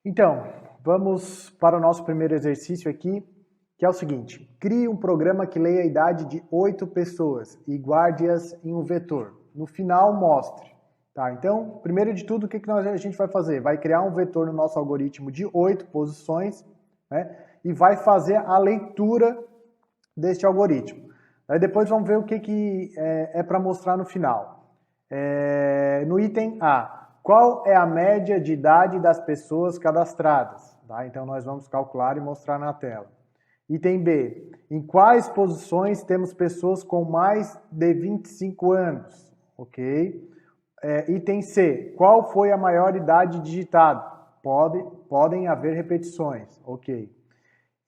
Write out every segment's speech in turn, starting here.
Então, vamos para o nosso primeiro exercício aqui, que é o seguinte. Crie um programa que leia a idade de 8 pessoas e guarde-as em um vetor. No final, mostre. Tá? Então, primeiro de tudo, o que a gente vai fazer? Vai criar um vetor no nosso algoritmo de 8 posições, né? E vai fazer a leitura deste algoritmo. Aí depois vamos ver o que é para mostrar no final. No item A, qual é a média de idade das pessoas cadastradas? Tá? Então nós vamos calcular e mostrar na tela. Item B, em quais posições temos pessoas com mais de 25 anos? Ok. Item C, qual foi a maior idade digitada? Podem haver repetições. Ok.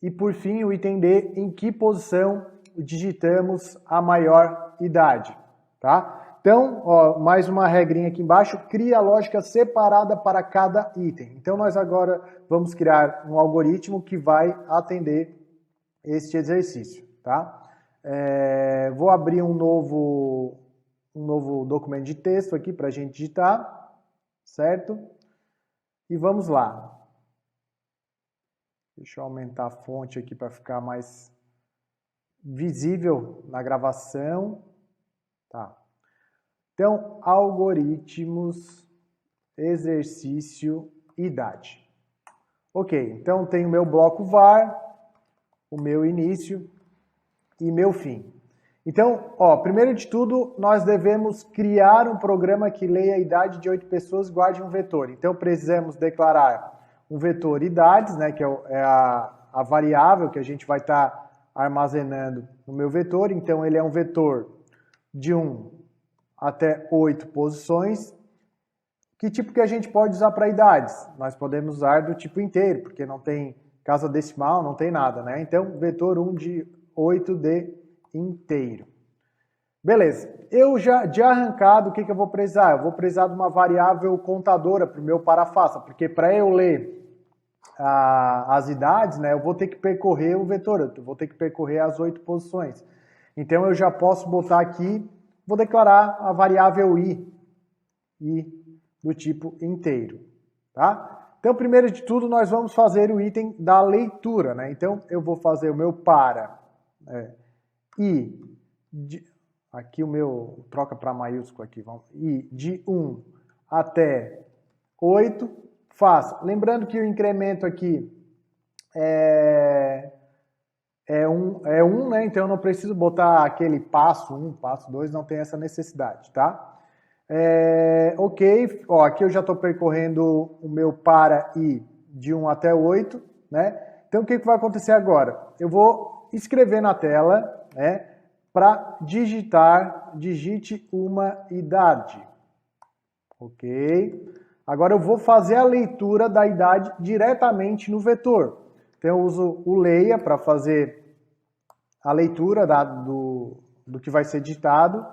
E por fim, o item D, em que posição digitamos a maior idade? Tá? Então, ó, mais uma regrinha aqui embaixo, cria a lógica separada para cada item. Então, nós agora vamos criar um algoritmo que vai atender este exercício. Tá? Vou abrir um novo documento de texto aqui para a gente digitar, certo? E vamos lá. Deixa eu aumentar a fonte aqui para ficar mais visível na gravação. Tá. Então, algoritmos, exercício, idade. Ok, então tem o meu bloco var, o meu início e meu fim. Então, ó, primeiro de tudo, nós devemos criar um programa que leia a idade de 8 pessoas e guarde um vetor. Então, precisamos declarar um vetor idades, né, que é a variável que a gente vai estar armazenando no meu vetor. Então, ele é um vetor de 1 até 8 posições. Que tipo que a gente pode usar para idades? Nós podemos usar do tipo inteiro, porque não tem casa decimal, não tem nada, né? Então, vetor 1 de 8 de inteiro. Beleza. Eu já, de arrancado, o que eu vou precisar? Eu vou precisar de uma variável contadora para o meu parafaça, porque para eu ler as idades, né, eu vou ter que percorrer o vetor, eu vou ter que percorrer as 8 posições. Então eu já posso botar aqui, vou declarar a variável i do tipo inteiro. Tá? Então, primeiro de tudo, nós vamos fazer o item da leitura. Né? Então, eu vou fazer o meu para i, aqui o meu, troca para maiúsculo aqui, i de 1 até 8, faça. Lembrando que o incremento aqui é 1, né? Então eu não preciso botar aquele passo 1, passo 2, não tem essa necessidade, tá? Ok, ó, aqui eu já estou percorrendo o meu para i de 1 até 8, né? Então o que vai acontecer agora? Eu vou escrever na tela, né? Para digite uma idade. Ok? Agora eu vou fazer a leitura da idade diretamente no vetor. Então eu uso o leia para fazer a leitura do que vai ser digitado.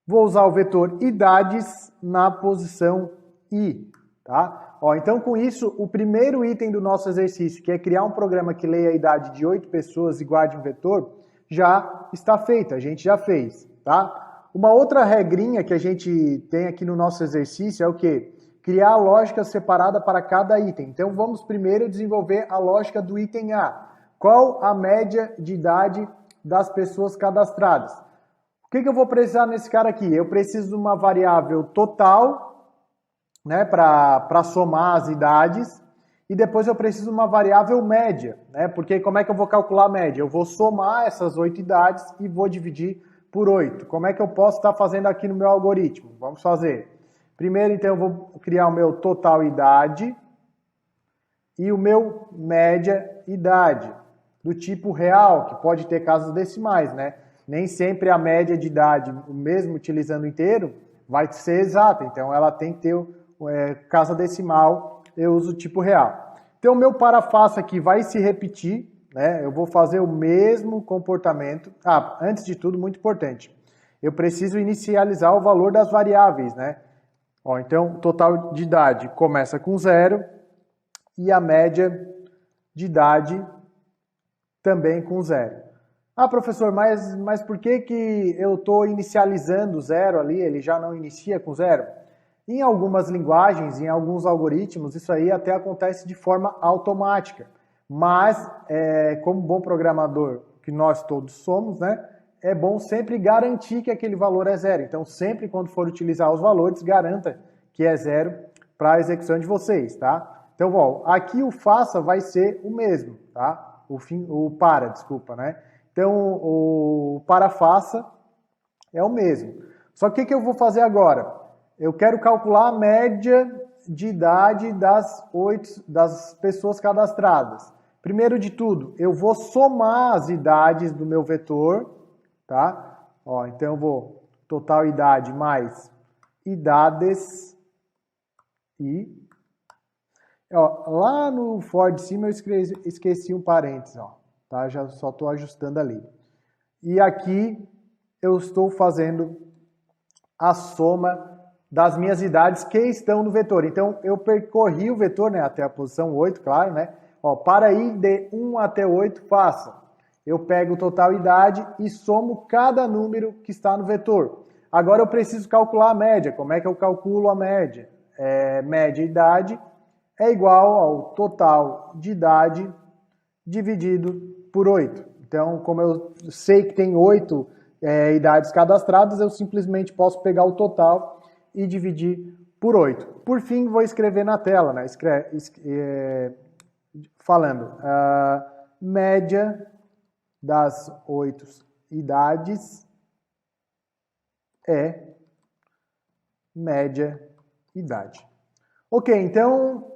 Vou usar o vetor idades na posição i. Tá? Ó, então com isso, o primeiro item do nosso exercício, que é criar um programa que leia a idade de 8 pessoas e guarde um vetor, já está feito, a gente já fez. Tá? Uma outra regrinha que a gente tem aqui no nosso exercício é o quê? Criar a lógica separada para cada item. Então vamos primeiro desenvolver a lógica do item A. Qual a média de idade das pessoas cadastradas? O que eu vou precisar nesse cara aqui? Eu preciso de uma variável total, né, para somar as idades, e depois eu preciso de uma variável média, né, porque como é que eu vou calcular a média? Eu vou somar essas 8 idades e vou dividir por 8. Como é que eu posso estar fazendo aqui no meu algoritmo? Vamos fazer. Primeiro, então, eu vou criar o meu total idade e o meu média idade, do tipo real, que pode ter casas decimais, né? Nem sempre a média de idade, mesmo utilizando inteiro, vai ser exata. Então, ela tem que ter casa decimal, eu uso o tipo real. Então, o meu parafaça aqui vai se repetir, né? Eu vou fazer o mesmo comportamento. Antes de tudo, muito importante, eu preciso inicializar o valor das variáveis, né? Ó, então, o total de idade começa com 0 e a média de também com 0. Professor, mas por que eu estou inicializando 0 ali? Ele já não inicia com 0? Em algumas linguagens, em alguns algoritmos, isso aí até acontece de forma automática. Mas, como bom programador que nós todos somos, né, é bom sempre garantir que aquele valor é zero. Então, sempre quando for utilizar os valores, garanta que é zero para a execução de vocês, tá? Então, ó, aqui o faça vai ser o mesmo, tá? O para, desculpa, né? Então, o para faça é o mesmo. Só que o que eu vou fazer agora? Eu quero calcular a média de idade das pessoas cadastradas. Primeiro de tudo, eu vou somar as idades do meu vetor, tá? Ó, então eu vou total idade mais idades e... Ó, lá no for de cima eu esqueci um parênteses, ó, tá? Já só estou ajustando ali. E aqui eu estou fazendo a soma das minhas idades que estão no vetor. Então, eu percorri o vetor, né, até a posição 8, claro, né? Ó, para ir de 1 até 8, faça. Eu pego o total idade e somo cada número que está no vetor. Agora eu preciso calcular a média. Como é que eu calculo a média? Média idade é igual ao total de idade dividido por 8. Então, como eu sei que tem 8 idades cadastradas, eu simplesmente posso pegar o total e dividir por 8. Por fim, vou escrever na tela, né? Falando, média das 8 idades é média idade. Ok, então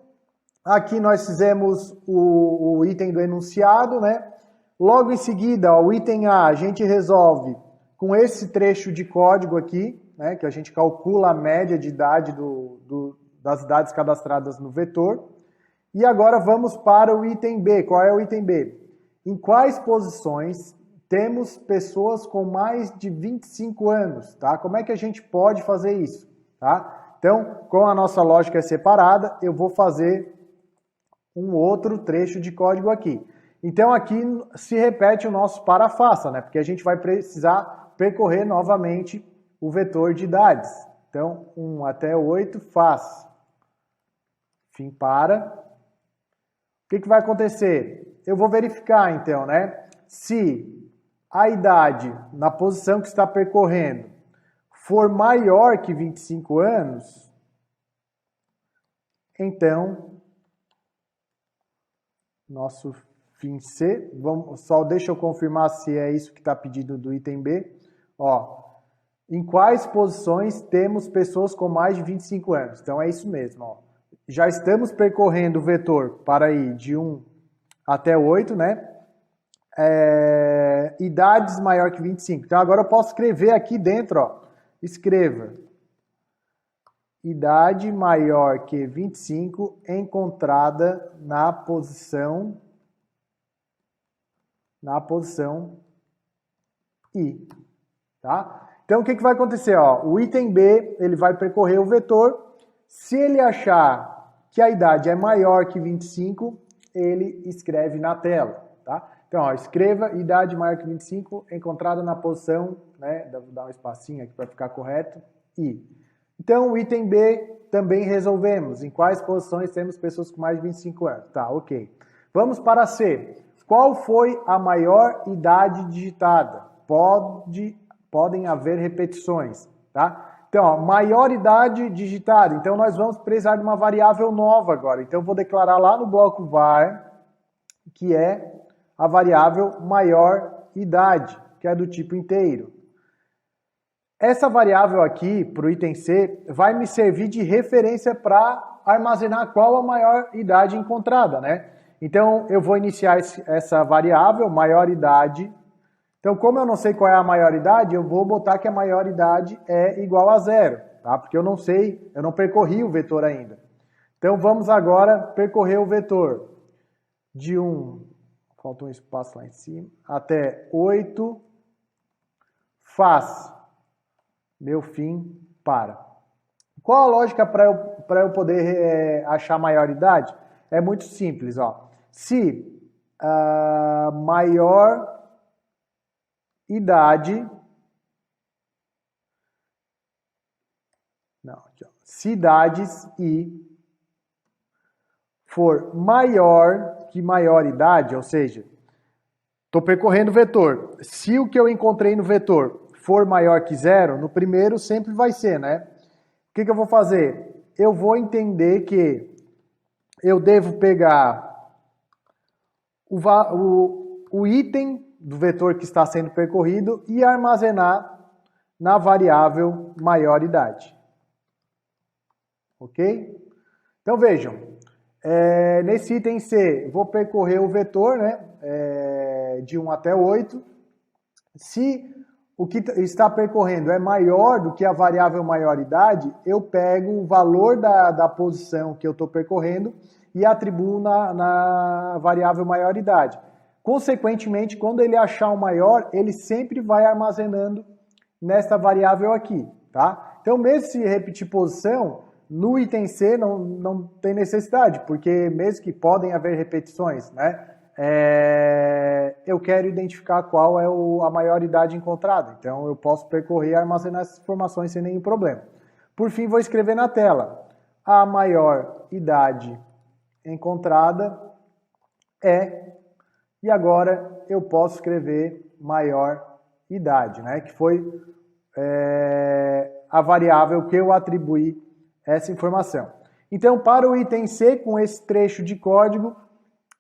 aqui nós fizemos o item do enunciado, né? Logo em seguida, ó, o item A, a gente resolve com esse trecho de código aqui, né, que a gente calcula a média de idade das idades cadastradas no vetor. E agora vamos para o item B. Qual é o item B? Em quais posições temos pessoas com mais de 25 anos? Tá? Como é que a gente pode fazer isso? Tá? Então, como a nossa lógica é separada, eu vou fazer um outro trecho de código aqui. Então aqui se repete o nosso para faça, né? Porque a gente vai precisar percorrer novamente o vetor de idades. Então, 1 até 8 faz. Fim para. O que vai acontecer? Eu vou verificar então, né? Se a idade na posição que está percorrendo for maior que 25 anos, então nosso fim C, só deixa eu confirmar se é isso que está pedido do item B. Ó, em quais posições temos pessoas com mais de 25 anos? Então é isso mesmo. Ó. Já estamos percorrendo o vetor para ir de 1 até 8, né? Idades maior que 25. Então agora eu posso escrever aqui dentro, ó. Escreva. Idade maior que 25 encontrada na posição I, tá? Então o que vai acontecer? Ó, o item B ele vai percorrer o vetor. Se ele achar que a idade é maior que 25, ele escreve na tela, tá? Então, ó, escreva idade maior que 25 encontrada na posição, né? Vou dar um espacinho aqui para ficar correto. I. Então, o item B também resolvemos. Em quais posições temos pessoas com mais de 25 anos? Tá, ok. Vamos para C. Qual foi a maior idade digitada? Podem haver repetições, tá? Então, ó, maior idade digitada. Então, nós vamos precisar de uma variável nova agora. Então, eu vou declarar lá no bloco var, que é a variável maior idade, que é do tipo inteiro. Essa variável aqui, para o item C, vai me servir de referência para armazenar qual a maior idade encontrada, né? Então, eu vou iniciar essa variável, maior idade. Então, como eu não sei qual é a maioridade, eu vou botar que a maioridade é igual a 0, tá? Porque eu não sei, eu não percorri o vetor ainda. Então, vamos agora percorrer o vetor de 1, faltou um espaço lá em cima, até 8, faz, meu fim, para. Qual a lógica para eu poder achar a maioridade? É muito simples, ó. Se a maior idade... Não, aqui, ó. se idades I for maior que maioridade, ou seja, estou percorrendo o vetor. Se o que eu encontrei no vetor for maior que zero, no primeiro sempre vai ser, né? O que eu vou fazer? Eu vou entender que eu devo pegar o item do vetor que está sendo percorrido e armazenar na variável maioridade. Ok? Então vejam, nesse item C, vou percorrer o vetor, né, de 1 até 8. Se o que está percorrendo é maior do que a variável maioridade, eu pego o valor da posição que eu estou percorrendo e atribuo na variável maioridade. Consequentemente, quando ele achar o maior, ele sempre vai armazenando nesta variável aqui, tá? Então, mesmo se repetir posição, no item C não tem necessidade, porque mesmo que podem haver repetições, né? Eu quero identificar qual é a maioridade encontrada. Então, eu posso percorrer e armazenar essas informações sem nenhum problema. Por fim, vou escrever na tela. A maior idade encontrada e agora eu posso escrever maior idade, né? Que foi a variável que eu atribuí essa informação. Então, para o item C, com esse trecho de código,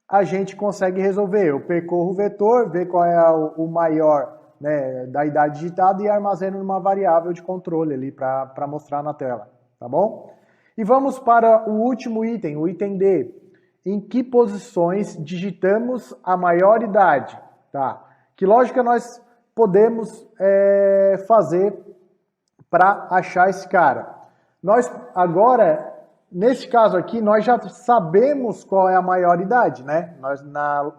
a gente consegue resolver. Eu percorro o vetor, ver qual é o maior, né, da idade digitada e armazeno numa variável de controle ali para mostrar na tela, tá bom? E vamos para o último item, o item D. Em que posições digitamos a maior idade? Tá? Que lógica nós podemos fazer para achar esse cara? Nós agora, nesse caso aqui, nós já sabemos qual é a maioridade, né?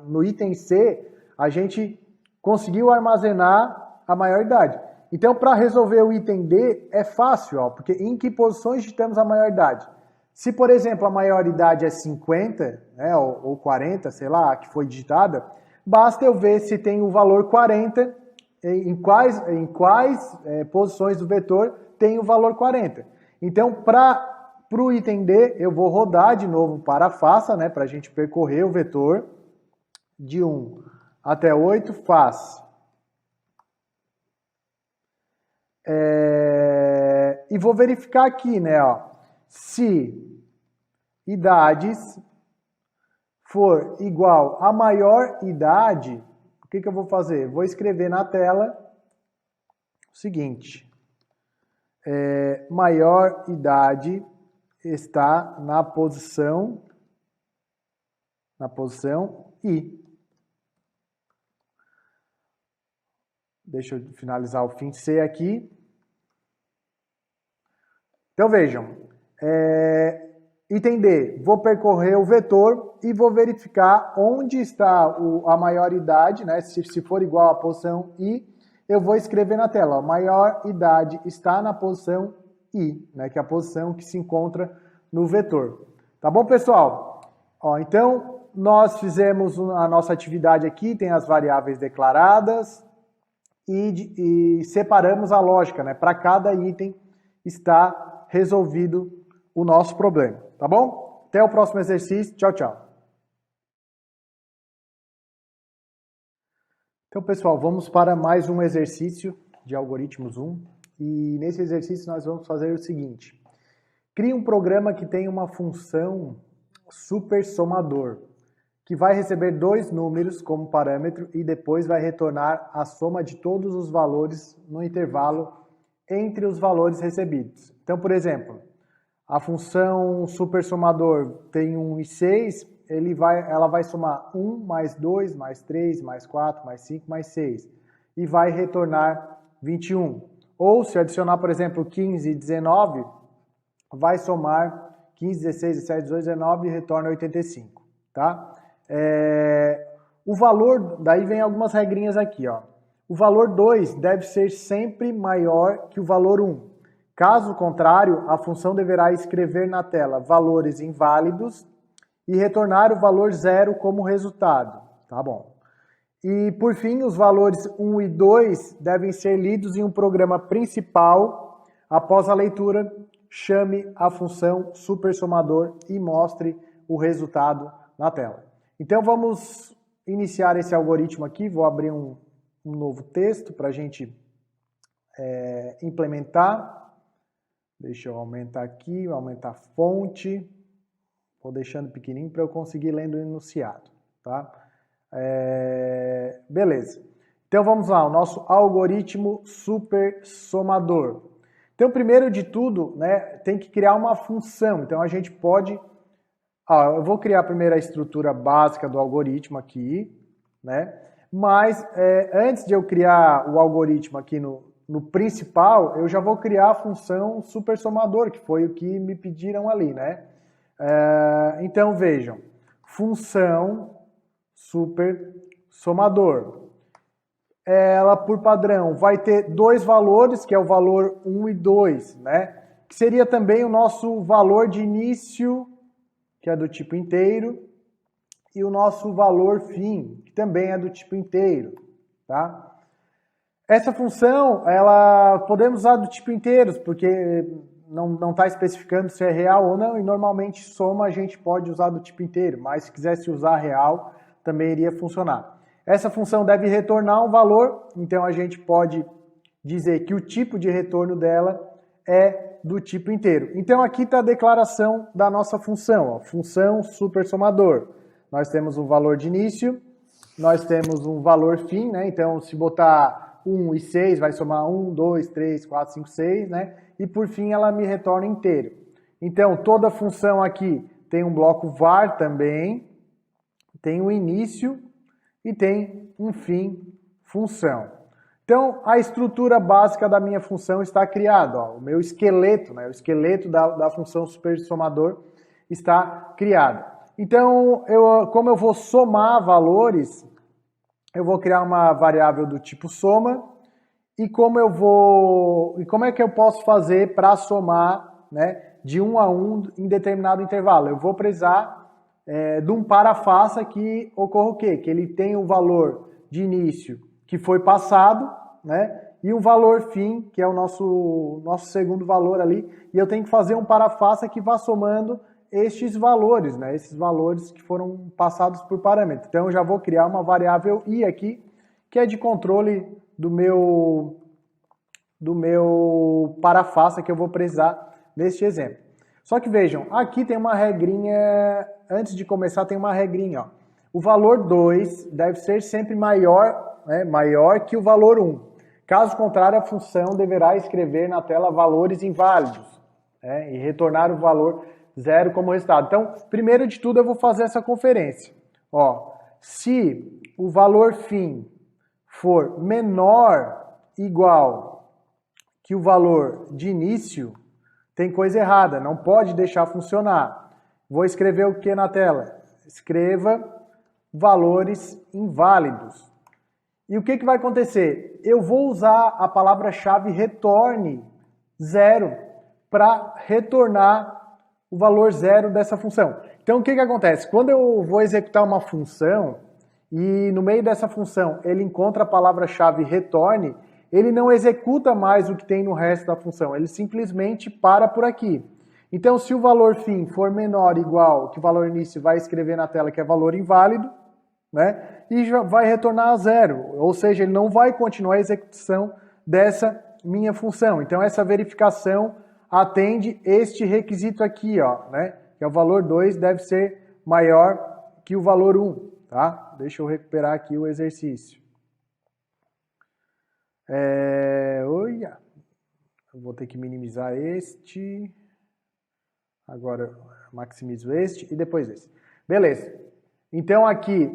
No item C, a gente conseguiu armazenar a maioridade. Então, para resolver o item D, é fácil, ó, porque em que posições digitamos a maioridade? Se, por exemplo, a maioridade é 50, né, ou 40, sei lá, que foi digitada, basta eu ver se tem o valor 40, em quais posições do vetor tem o valor 40. Então, para o item D, eu vou rodar de novo para a faça, né, para a gente percorrer o vetor de 1 até 8, faz. E vou verificar aqui, né, ó, se idades for igual a maior idade, o que eu vou fazer? Vou escrever na tela o seguinte: maior idade está na posição I. Deixa eu finalizar o fim C aqui. Então vejam, item D, vou percorrer o vetor e vou verificar onde está a maioridade, né? Se for igual à posição I, eu vou escrever na tela, ó, maior idade está na posição I, né? Que é a posição que se encontra no vetor. Tá bom, pessoal? Ó, então, nós fizemos a nossa atividade aqui, tem as variáveis declaradas e separamos a lógica, né? Para cada item está resolvido o nosso problema, tá bom? Até o próximo exercício. Tchau, tchau. Então, pessoal, vamos para mais um exercício de algoritmos 1. E nesse exercício nós vamos fazer o seguinte. Crie um programa que tem uma função supersomador, que vai receber 2 números como parâmetro e depois vai retornar a soma de todos os valores no intervalo entre os valores recebidos. Então, por exemplo, a função supersomador tem 1 e 6, ela vai somar 1 mais 2, mais 3, mais 4, mais 5, mais 6 e vai retornar 21. Ou se adicionar, por exemplo, 15 e 19, vai somar 15, 16, 17, 18, 19 e retorna 85. Tá? O valor, daí vem algumas regrinhas aqui, ó. O valor 2 deve ser sempre maior que o valor 1. Caso contrário, a função deverá escrever na tela valores inválidos e retornar o valor 0 como resultado. Tá bom. E, por fim, os valores 1 e 2 devem ser lidos em um programa principal após a leitura chame a função supersomador e mostre o resultado na tela. Então vamos iniciar esse algoritmo aqui, vou abrir um novo texto para a gente implementar. Deixa eu aumentar aqui, aumentar a fonte, vou deixando pequenininho para eu conseguir ler o enunciado, tá? Beleza. Então vamos lá, o nosso algoritmo supersomador. Então, primeiro de tudo, né, tem que criar uma função. Então a gente pode... eu vou criar primeiro a estrutura básica do algoritmo aqui, né? Mas antes de eu criar o algoritmo aqui no principal, eu já vou criar a função supersomador, que foi o que me pediram ali, né? Então vejam, função supersomador. Ela, por padrão, vai ter dois valores, que é o valor 1 e 2, né? Que seria também o nosso valor de início, que é do tipo inteiro, e o nosso valor fim, que também é do tipo inteiro, tá? Essa função, ela podemos usar do tipo inteiros, porque não está especificando se é real ou não, e normalmente soma a gente pode usar do tipo inteiro, mas se quisesse usar real, também iria funcionar. Essa função deve retornar um valor, então a gente pode dizer que o tipo de retorno dela é do tipo inteiro. Então aqui está a declaração da nossa função, ó, função supersomador. Nós temos um valor de início, nós temos um valor fim, né? Então se botar 1 e 6 vai somar 1, 2, 3, 4, 5, 6, né? E por fim ela me retorna inteiro. Então toda função aqui tem um bloco var também, tem um início e tem um fim função. Então, a estrutura básica da minha função está criada. Ó, o meu esqueleto, né, o esqueleto da função supersomador está criado. Então, como eu vou somar valores, eu vou criar uma variável do tipo soma. E como é que eu posso fazer para somar, né, de 1 a 1 em determinado intervalo? Eu vou precisar de um parafaça que ocorra o quê? Que ele tem um valor de início que foi passado, né? E um valor fim, que é o nosso segundo valor ali, e eu tenho que fazer um parafaça que vá somando estes valores, né? Esses valores que foram passados por parâmetro. Então eu já vou criar uma variável i aqui, que é de controle do meu parafaça que eu vou precisar neste exemplo. Só que vejam, aqui tem uma regrinha, antes de começar tem uma regrinha, ó. O valor 2 deve ser sempre maior, né, maior que o valor 1. Caso contrário, a função deverá escrever na tela valores inválidos, né, e retornar o valor 0 como resultado. Então, primeiro de tudo eu vou fazer essa conferência. Ó, se o valor fim for menor igual que o valor de início, tem coisa errada, não pode deixar funcionar. Vou escrever o que na tela? Escreva valores inválidos. E o que vai acontecer? Eu vou usar a palavra-chave retorne 0 para retornar o valor 0 dessa função. Então o que acontece? Quando eu vou executar uma função e no meio dessa função ele encontra a palavra-chave retorne, ele não executa mais o que tem no resto da função, ele simplesmente para por aqui. Então, se o valor fim for menor ou igual que o valor início, vai escrever na tela que é valor inválido, né? E já vai retornar a 0, ou seja, ele não vai continuar a execução dessa minha função. Então, essa verificação atende este requisito aqui, ó, né? Que é o valor 2 deve ser maior que o valor 1, tá? Deixa eu recuperar aqui o exercício. Eu vou ter que minimizar este. Agora maximizo este e depois esse. Beleza. Então aqui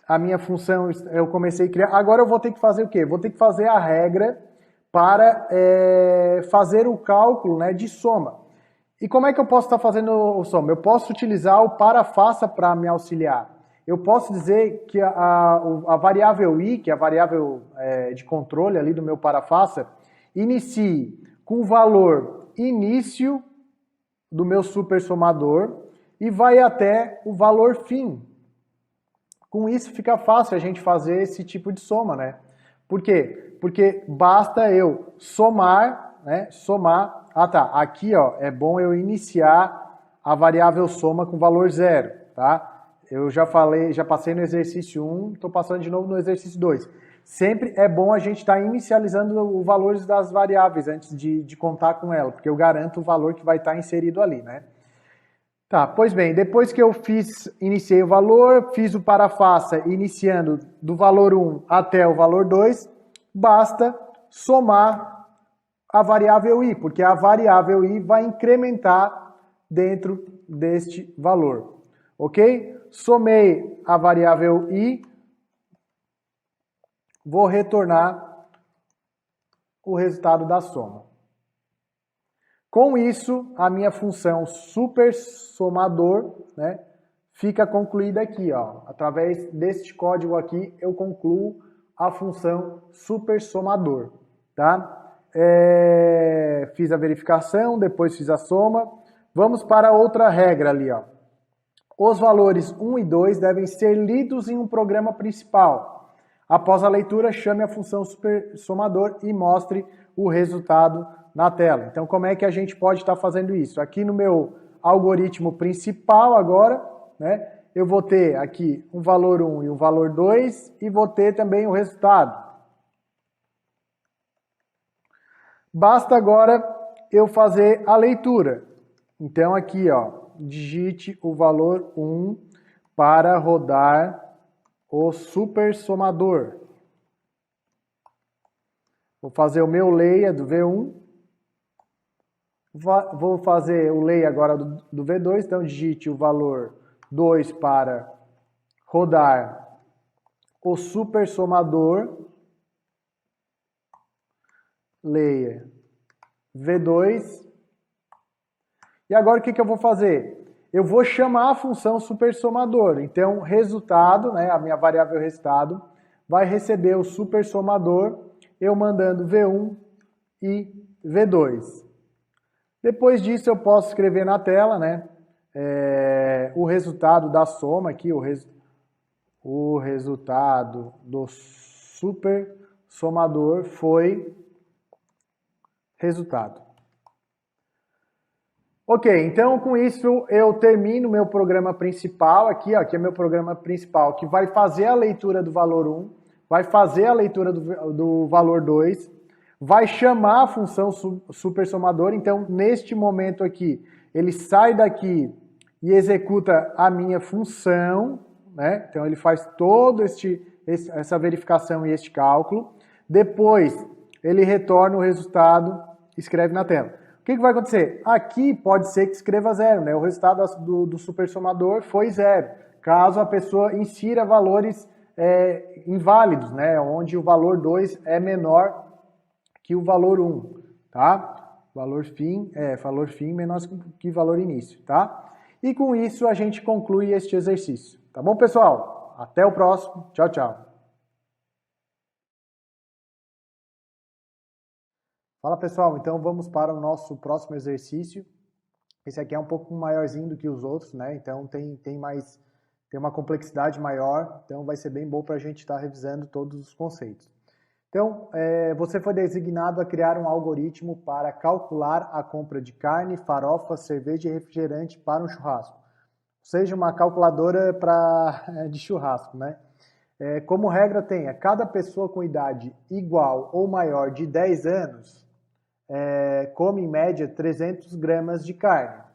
a minha função eu comecei a criar. Agora eu vou ter que fazer o quê? Vou ter que fazer a regra para fazer o cálculo, né, de soma. E como é que eu posso estar fazendo o soma? Eu posso utilizar o parafaça para me auxiliar. Eu posso dizer que a variável i, que é a variável de controle ali do meu parafaça, inicie com o valor início do meu supersomador e vai até o valor fim. Com isso fica fácil a gente fazer esse tipo de soma, né? Por quê? Porque basta eu somar, né, somar Ah, tá. Aqui, ó, é bom eu iniciar a variável soma com valor 0, tá? Eu já falei, já passei no exercício 1, estou passando de novo no exercício 2. Sempre é bom a gente estar inicializando os valores das variáveis antes de contar com ela, porque eu garanto o valor que vai estar inserido ali, né? Tá, pois bem, depois que eu iniciei o valor, fiz o parafaça iniciando do valor 1 até o valor 2, basta somar a variável i, porque a variável i vai incrementar dentro deste valor, ok? Somei a variável i, vou retornar o resultado da soma. Com isso, a minha função supersomador, né, fica concluída aqui, ó. Através deste código aqui, eu concluo a função supersomador, tá? Fiz a verificação, depois fiz a soma. Vamos para outra regra ali, ó. Os valores 1 e 2 devem ser lidos em um programa principal. Após a leitura, chame a função supersomador e mostre o resultado na tela. Então, como é que a gente pode estar fazendo isso? Aqui no meu algoritmo principal agora, né, eu vou ter aqui um valor 1 e um valor 2 e vou ter também o resultado. Basta agora eu fazer a leitura. Então, aqui, ó, digite o valor 1 para rodar o supersomador. Vou fazer o meu leia do V1. Vou fazer o lei agora do V2, então digite o valor 2 para rodar o supersomador, leia V2. E agora o que eu vou fazer? Eu vou chamar a função supersomador. Então, resultado, né, a minha variável resultado, vai receber o supersomador, eu mandando V1 e V2. Depois disso, eu posso escrever na tela, né, o resultado da soma aqui, o resultado do supersomador foi resultado. Ok, então com isso eu termino meu programa principal aqui, ó, aqui é meu programa principal, que vai fazer a leitura do valor 1, vai fazer a leitura do valor 2, vai chamar a função supersomador. Então, neste momento aqui, ele sai daqui e executa a minha função, né? Então, ele faz todo essa verificação e este cálculo. Depois, ele retorna o resultado, escreve na tela. O que vai acontecer? Aqui pode ser que escreva 0, né? O resultado do supersomador foi 0, caso a pessoa insira valores inválidos, né? Onde o valor 2 é menor que o valor 1, tá? Valor fim menor que valor início, tá? E com isso a gente conclui este exercício. Tá bom, pessoal? Até o próximo. Tchau, tchau. Fala, pessoal. Então vamos para o nosso próximo exercício. Esse aqui é um pouco maiorzinho do que os outros, né? Então tem uma complexidade maior. Então vai ser bem bom para a gente estar revisando todos os conceitos. Então, você foi designado a criar um algoritmo para calcular a compra de carne, farofa, cerveja e refrigerante para um churrasco. Ou seja, uma calculadora de churrasco, né? Como regra tem, cada pessoa com idade igual ou maior de 10 anos come em média 300 gramas de carne.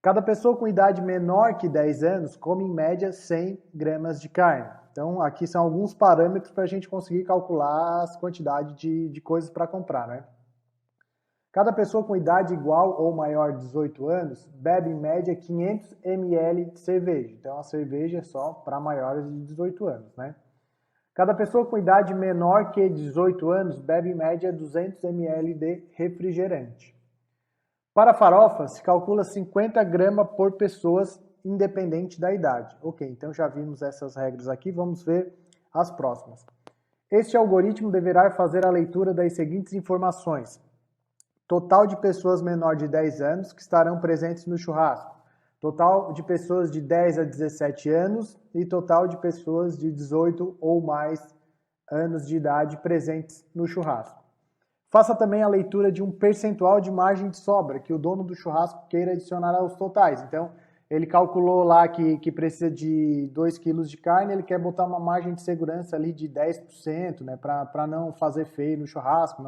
Cada pessoa com idade menor que 10 anos come em média 100 gramas de carne. Então, aqui são alguns parâmetros para a gente conseguir calcular as quantidades de coisas para comprar, né? Cada pessoa com idade igual ou maior de 18 anos bebe em média 500 ml de cerveja. Então, a cerveja é só para maiores de 18 anos, né? Cada pessoa com idade menor que 18 anos bebe em média 200 ml de refrigerante. Para farofa, se calcula 50 gramas por pessoas, independente da idade. Ok, então já vimos essas regras aqui, vamos ver as próximas. Este algoritmo deverá fazer a leitura das seguintes informações. Total de pessoas menor de 10 anos que estarão presentes no churrasco. Total de pessoas de 10 a 17 anos e total de pessoas de 18 ou mais anos de idade presentes no churrasco. Faça também a leitura de um percentual de margem de sobra que o dono do churrasco queira adicionar aos totais. Então, ele calculou lá que precisa de 2 quilos de carne, ele quer botar uma margem de segurança ali de 10%, né, para não fazer feio no churrasco,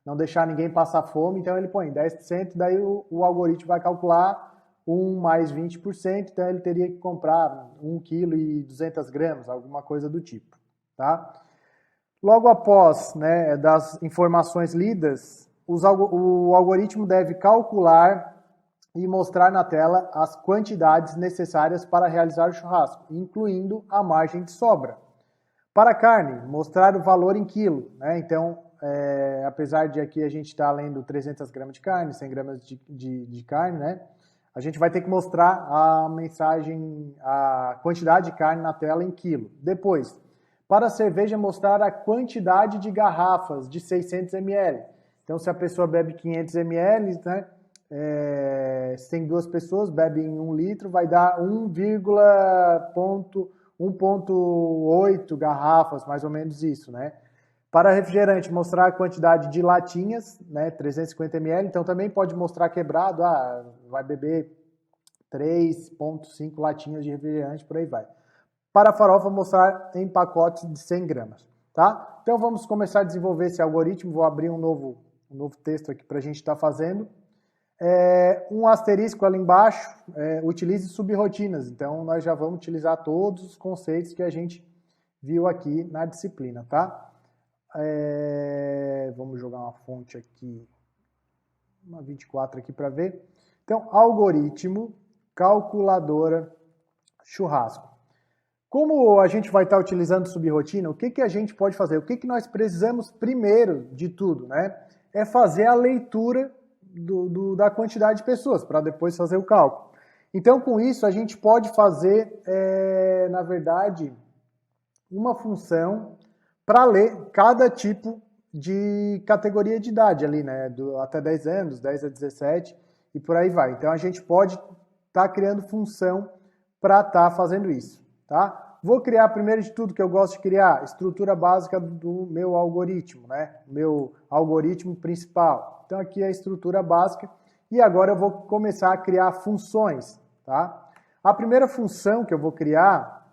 não deixar ninguém passar fome, então ele põe 10%, daí o algoritmo vai calcular 1 mais 20%, então ele teria que comprar 1,2 kg, alguma coisa do tipo, tá? Logo após, né, das informações lidas, o algoritmo deve calcular e mostrar na tela as quantidades necessárias para realizar o churrasco, incluindo a margem de sobra. Para a carne, mostrar o valor em quilo, né? Então, apesar de aqui a gente estar lendo 300 gramas de carne, 100 gramas de carne, né? A gente vai ter que mostrar a mensagem, a quantidade de carne na tela em quilo. Depois, para a cerveja, mostrar a quantidade de garrafas de 600 ml. Então, se a pessoa bebe 500 ml, né? Se tem 2 pessoas, bebem 1 litro, vai dar 1,8 garrafas, mais ou menos isso, né? Para refrigerante, mostrar a quantidade de latinhas, né? 350 ml, então também pode mostrar quebrado, vai beber 3,5 latinhas de refrigerante, por aí vai. Para a farofa, mostrar em pacotes de 100 gramas, tá? Então vamos começar a desenvolver esse algoritmo, vou abrir um novo texto aqui para a gente estar fazendo. Um asterisco ali embaixo, utilize subrotinas. Então, nós já vamos utilizar todos os conceitos que a gente viu aqui na disciplina, tá? Vamos jogar uma fonte aqui, uma 24 aqui para ver. Então, algoritmo, calculadora, churrasco. Como a gente vai estar utilizando subrotina, o que a gente pode fazer? O que nós precisamos primeiro de tudo, né? É fazer a leitura da quantidade de pessoas, para depois fazer o cálculo. Então, com isso, a gente pode fazer, na verdade, uma função para ler cada tipo de categoria de idade ali, né? Até 10 anos, 10 a 17 e por aí vai. Então, a gente pode estar criando função para estar fazendo isso, tá? Vou criar, primeiro de tudo, que eu gosto de criar, estrutura básica do meu algoritmo, né? Meu algoritmo principal. Então, aqui é a estrutura básica. E agora eu vou começar a criar funções, tá? A primeira função que eu vou criar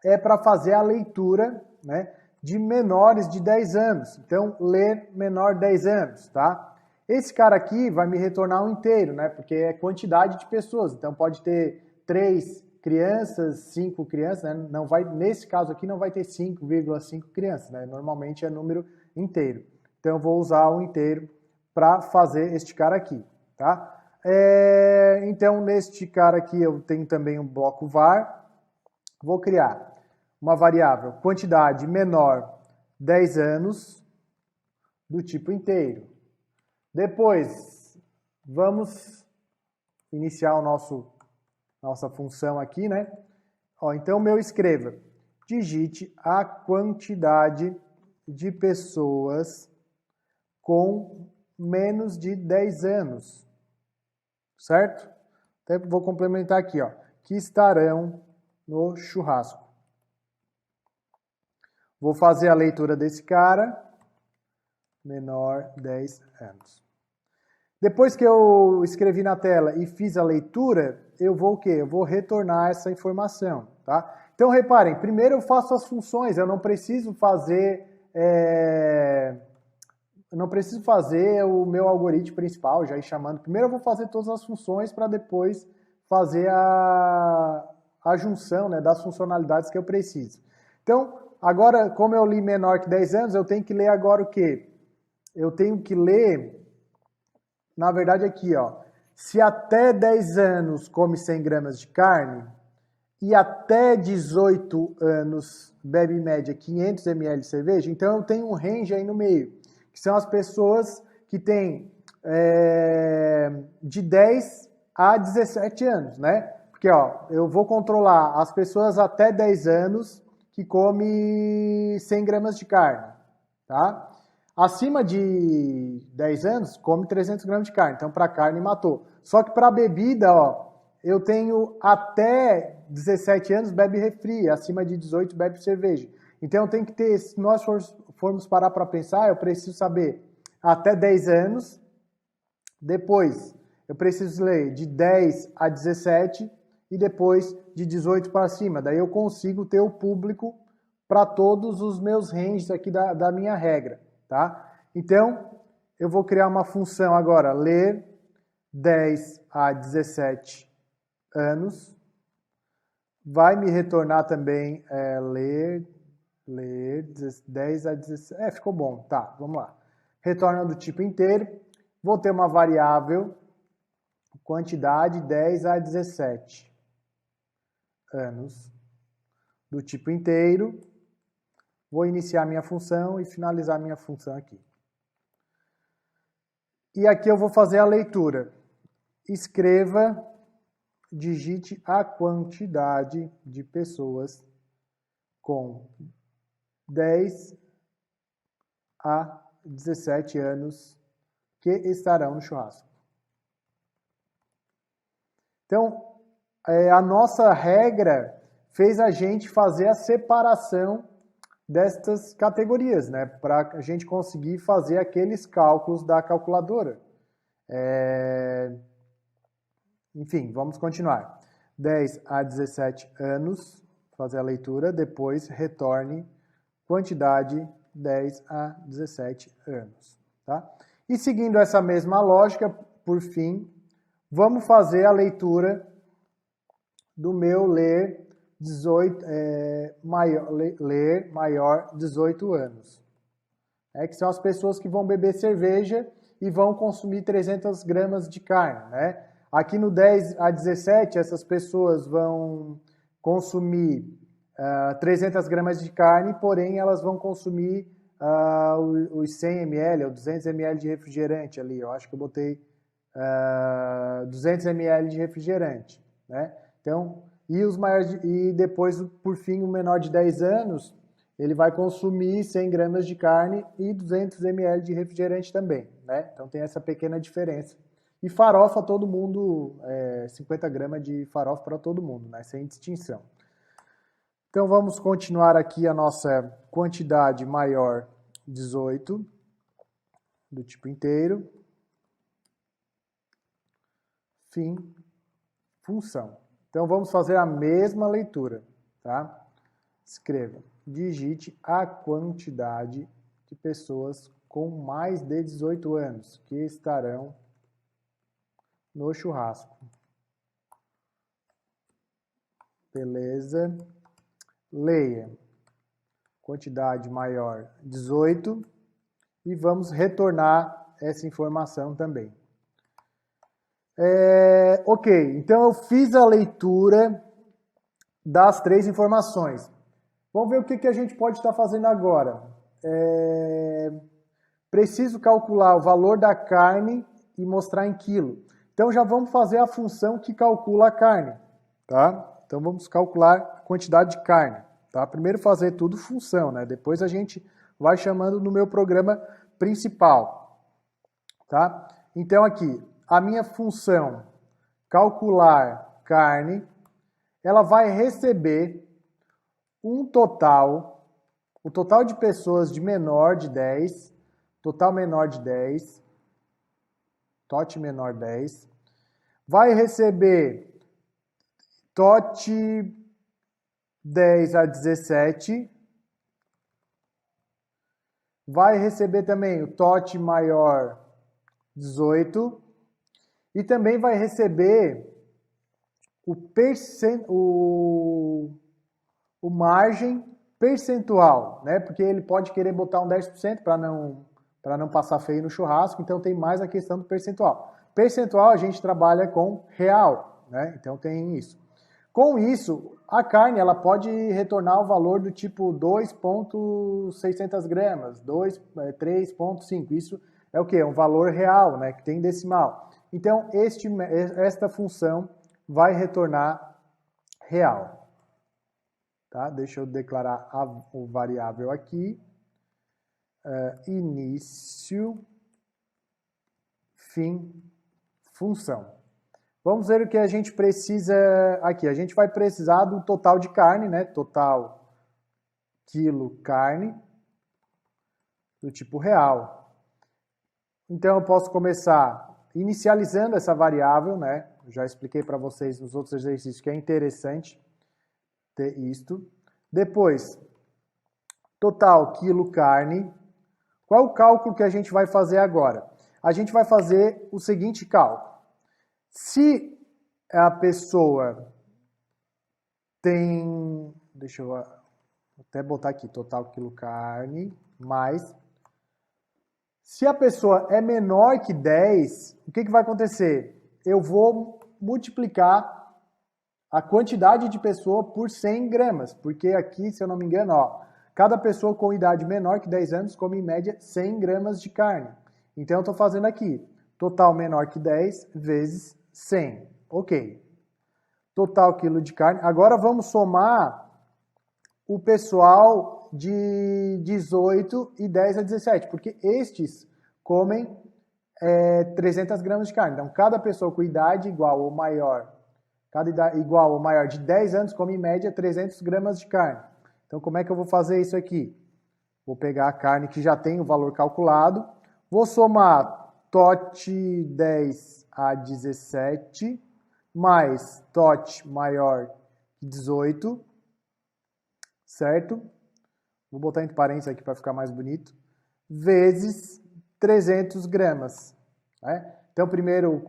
é para fazer a leitura, né, de menores de 10 anos. Então, ler menor 10 anos, tá? Esse cara aqui vai me retornar um inteiro, né? Porque é quantidade de pessoas. Então, pode ter 3 crianças, 5 crianças, né? Não vai, nesse caso aqui não vai ter 5,5 crianças, né? Normalmente é número inteiro. Então eu vou usar o inteiro para fazer este cara aqui, tá? Então neste cara aqui eu tenho também um bloco var. Vou criar uma variável quantidade menor 10 anos do tipo inteiro. Depois vamos iniciar nossa função aqui, né? Então, o meu escreva, digite a quantidade de pessoas com menos de 10 anos, certo? Até vou complementar aqui, ó, que estarão no churrasco. Vou fazer a leitura desse cara, menor 10 anos. Depois que eu escrevi na tela e fiz a leitura, eu vou o quê? Eu vou retornar essa informação, tá? Então, reparem, primeiro eu faço as funções, eu não preciso fazer o meu algoritmo principal, já ir chamando. Primeiro eu vou fazer todas as funções para depois fazer a junção, né, das funcionalidades que eu preciso. Então, agora, como eu li menor que 10 anos, eu tenho que ler agora o quê? Eu tenho que ler, na verdade aqui, ó, se até 10 anos come 100 gramas de carne e até 18 anos bebe em média 500 ml de cerveja, então eu tenho um range aí no meio, que são as pessoas que têm de 10 a 17 anos, né? Porque, ó, eu vou controlar as pessoas até 10 anos que comem 100 gramas de carne, tá? Acima de 10 anos, come 300 gramas de carne. Então, para carne, matou. Só que para bebida, ó, eu tenho até 17 anos, bebe refri. Acima de 18, bebe cerveja. Então, eu tenho que ter, se nós formos parar para pensar, eu preciso saber até 10 anos. Depois, eu preciso ler de 10 a 17 e depois de 18 para cima. Daí eu consigo ter o público para todos os meus ranges aqui da minha regra, tá? Então, eu vou criar uma função agora, ler 10 a 17 anos. Vai me retornar também ler 10 a 17. Ficou bom. Tá, vamos lá. Retorna do tipo inteiro. Vou ter uma variável, quantidade 10 a 17 anos, do tipo inteiro. Vou iniciar minha função e finalizar minha função aqui. E aqui eu vou fazer a leitura. Escreva, digite a quantidade de pessoas com 10 a 17 anos que estarão no churrasco. Então, a nossa regra fez a gente fazer a separação destas categorias, né? Para a gente conseguir fazer aqueles cálculos da calculadora. Enfim, vamos continuar. 10 a 17 anos, fazer a leitura, depois retorne quantidade 10 a 17 anos. Tá? E seguindo essa mesma lógica, por fim, vamos fazer a leitura do meu ler maior 18 anos. Que são as pessoas que vão beber cerveja e vão consumir 300 gramas de carne. Né? Aqui no 10 a 17, essas pessoas vão consumir 300 gramas de carne, porém elas vão consumir os 100 ml ou 200 ml de refrigerante ali. Eu acho que eu botei 200 ml de refrigerante. Né? Então, e depois, por fim, o menor de 10 anos, ele vai consumir 100 gramas de carne e 200 ml de refrigerante também. Né? Então tem essa pequena diferença. E farofa, todo mundo, 50 gramas de farofa para todo mundo, né? Sem distinção. Então vamos continuar aqui a nossa quantidade maior 18, do tipo inteiro. Fim, função. Então vamos fazer a mesma leitura, tá? Escreva, digite a quantidade de pessoas com mais de 18 anos que estarão no churrasco. Beleza. Leia. Quantidade maior 18 e vamos retornar essa informação também. Ok, então eu fiz a leitura das 3 informações. Vamos ver o que a gente pode estar fazendo agora. Preciso calcular o valor da carne e mostrar em quilo. Então já vamos fazer a função que calcula a carne. Tá? Então vamos calcular a quantidade de carne. Tá? Primeiro fazer tudo função, né? Depois a gente vai chamando no meu programa principal. Tá? Então aqui, a minha função calcular carne, ela vai receber o total de pessoas de menor de 10, total menor de 10, TOT menor 10, vai receber TOT 10 a 17, vai receber também o TOT maior 18 e também vai receber o margem percentual, né? Porque ele pode querer botar um 10% para não passar feio no churrasco, então tem mais a questão do percentual. Percentual a gente trabalha com real, né? Então tem isso. Com isso, a carne ela pode retornar o valor do tipo 2,600 gramas, 3,5. Isso é o quê? É um valor real, né? Que tem decimal. Então, esta função vai retornar real. Tá? Deixa eu declarar o variável aqui. Início, fim, função. Vamos ver o que a gente precisa aqui. A gente vai precisar do total de carne, né? Total quilo carne, do tipo real. Então eu posso começar inicializando essa variável, né? Eu já expliquei para vocês nos outros exercícios que é interessante ter isto. Depois, total quilo carne. Qual é o cálculo que a gente vai fazer agora? A gente vai fazer o seguinte cálculo. Se a pessoa tem, deixa eu até botar aqui, total quilo carne, mais. Se a pessoa é menor que 10, o que vai acontecer? Eu vou multiplicar a quantidade de pessoa por 100 gramas, porque aqui, se eu não me engano, ó, cada pessoa com idade menor que 10 anos come em média 100 gramas de carne. Então eu estou fazendo aqui, total menor que 10 vezes 100. Ok. Total quilo de carne. Agora vamos somar o pessoal de 18 e 10 a 17, porque estes comem 300 gramas de carne. Então, cada pessoa com idade igual ou maior, igual ou maior de 10 anos come em média 300 gramas de carne. Então, como é que eu vou fazer isso aqui? Vou pegar a carne que já tem o valor calculado, vou somar TOT 10 a 17, mais TOT maior que 18, certo? Vou botar entre parênteses aqui para ficar mais bonito, vezes 300 gramas. Né? Então, primeiro,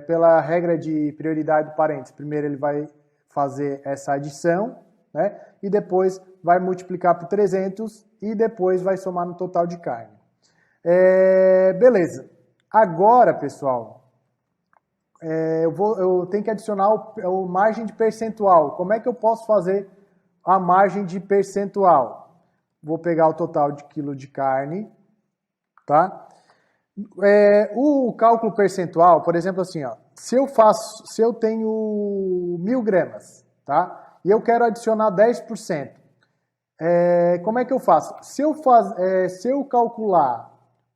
pela regra de prioridade do parênteses, primeiro ele vai fazer essa adição, né? E depois vai multiplicar por 300 e depois vai somar no total de carne. Beleza. Agora, pessoal, eu tenho que adicionar o margem de percentual. Como é que eu posso fazer a margem de percentual? Vou pegar o total de quilo de carne, tá? O cálculo percentual, por exemplo, assim, ó, se eu tenho 1000 gramas, tá? E eu quero adicionar 10%. Como é que eu faço? Se eu calcular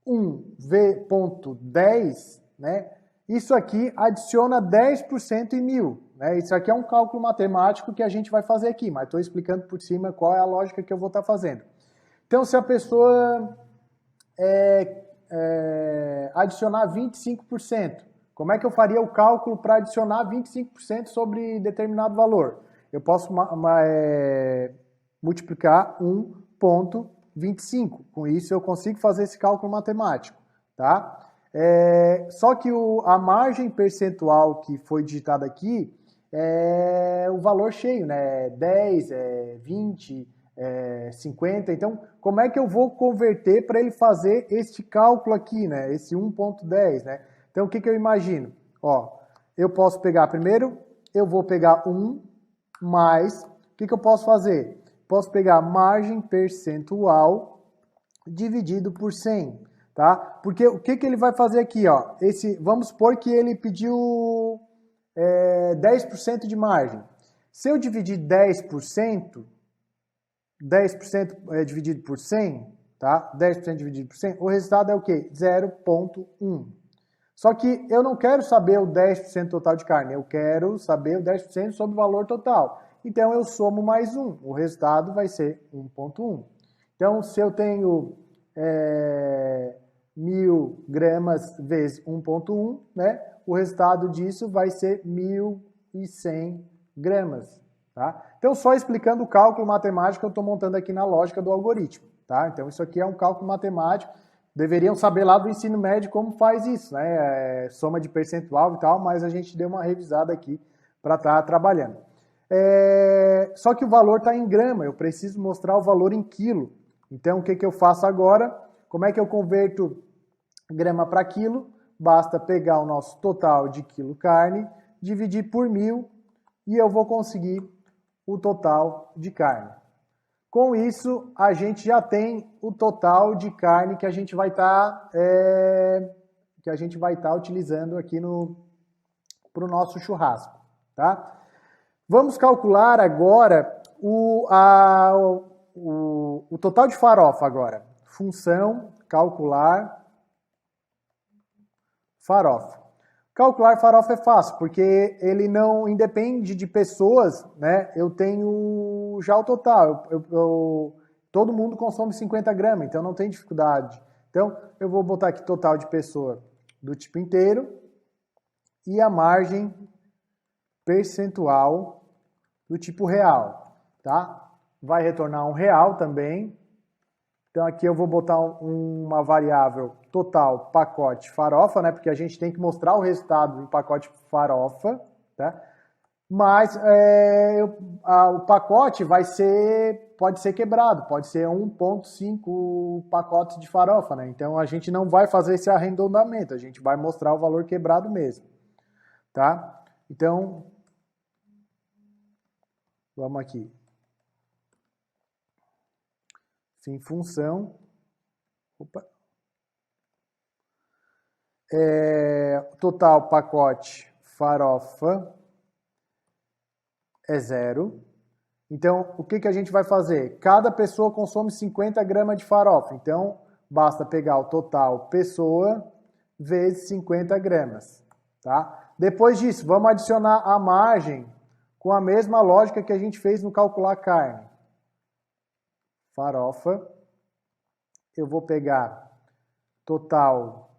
1V.10, né? Isso aqui adiciona 10% em 1000. Né? Isso aqui é um cálculo matemático que a gente vai fazer aqui, mas estou explicando por cima qual é a lógica que eu vou estar fazendo. Então, se a pessoa adicionar 25%, como é que eu faria o cálculo para adicionar 25% sobre determinado valor? Eu posso multiplicar 1,25. Com isso, eu consigo fazer esse cálculo matemático. Tá? Só que a margem percentual que foi digitada aqui é o valor cheio, né? 10, 20, 50. Então, como é que eu vou converter para ele fazer este cálculo aqui, né? Esse 1,10, né? Então, o que eu imagino? Ó, eu posso pegar primeiro, eu vou pegar 1 mais, o que eu posso fazer? Posso pegar margem percentual dividido por 100, tá? Porque o que ele vai fazer aqui, ó? Vamos supor que ele pediu 10% de margem. Se eu dividir 10% dividido por 100, tá? 10% dividido por 100, o resultado é o quê? 0,1. Só que eu não quero saber o 10% total de carne, eu quero saber o 10% sobre o valor total. Então eu somo mais 1, o resultado vai ser 1,1. Então se eu tenho 1000 gramas vezes 1,1, né? O resultado disso vai ser 1100 gramas. Tá? Então, só explicando o cálculo matemático, eu estou montando aqui na lógica do algoritmo. Tá? Então, isso aqui é um cálculo matemático. Deveriam saber lá do ensino médio como faz isso, né? Soma de percentual e tal, mas a gente deu uma revisada aqui para estar trabalhando. Só que o valor está em grama, eu preciso mostrar o valor em quilo. Então, o que eu faço agora? Como é que eu converto grama para quilo? Basta pegar o nosso total de quilo carne, dividir por 1000 e eu vou conseguir o total de carne. Com isso, a gente já tem o total de carne que a gente vai estar utilizando aqui para o nosso churrasco. Tá? Vamos calcular agora o total de farofa agora. Função, calcular farofa. Calcular farofa é fácil, porque ele não independe de pessoas, né? Eu tenho já o total. Todo mundo consome 50 gramas, então não tem dificuldade Então, eu vou botar aqui total de pessoa do tipo inteiro e a margem percentual do tipo real, tá? Vai retornar um real também. Então aqui eu vou botar uma variável total pacote farofa, né? Porque a gente tem que mostrar o resultado do pacote farofa, tá? Mas o pacote pode ser quebrado, pode ser 1,5 pacotes de farofa, né? Então a gente não vai fazer esse arredondamento, a gente vai mostrar o valor quebrado mesmo, tá? Então, vamos aqui. Sim, função. Opa. Total pacote farofa é 0. Então, o que a gente vai fazer? Cada pessoa consome 50 gramas de farofa. Então, basta pegar o total pessoa vezes 50 gramas. Tá? Depois disso, vamos adicionar a margem com a mesma lógica que a gente fez no calcular carne. Farofa. Eu vou pegar total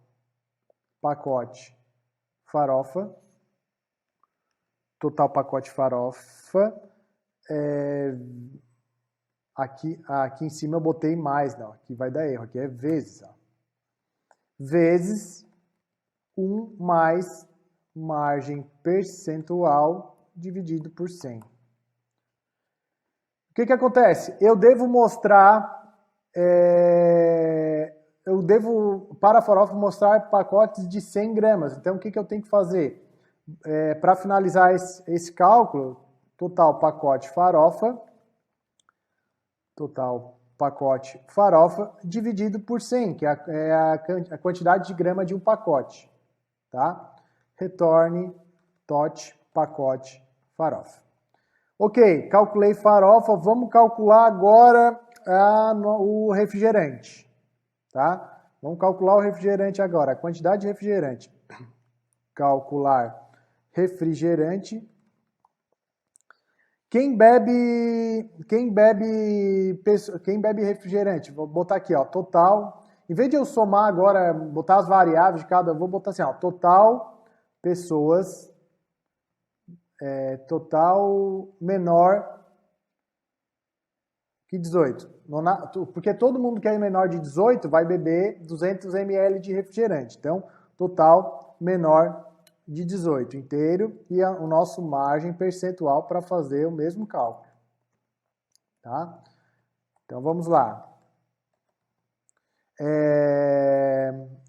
pacote farofa. Total pacote farofa. Aqui em cima eu botei mais, não. Aqui vai dar erro. Aqui é vezes. Ó. Vezes 1 mais margem percentual dividido por 100. O que acontece? Eu devo mostrar... para a farofa, mostrar pacotes de 100 gramas. Então, o que eu tenho que fazer? Para finalizar esse cálculo, total pacote farofa dividido por 100, que é a quantidade de grama de um pacote. Tá? Retorne tot pacote farofa. Ok, calculei farofa, vamos calcular agora o refrigerante. Tá? Vamos calcular o refrigerante agora, a quantidade de refrigerante. Calcular refrigerante. Quem bebe refrigerante? Vou botar aqui, ó, total. Em vez de eu somar agora, botar as variáveis de cada, vou botar assim, ó, total pessoas, total menor que 18. Porque todo mundo que é menor de 18 vai beber 200 ml de refrigerante. Então, total menor de 18 inteiro e o nosso margem percentual para fazer o mesmo cálculo. Tá? Então, vamos lá.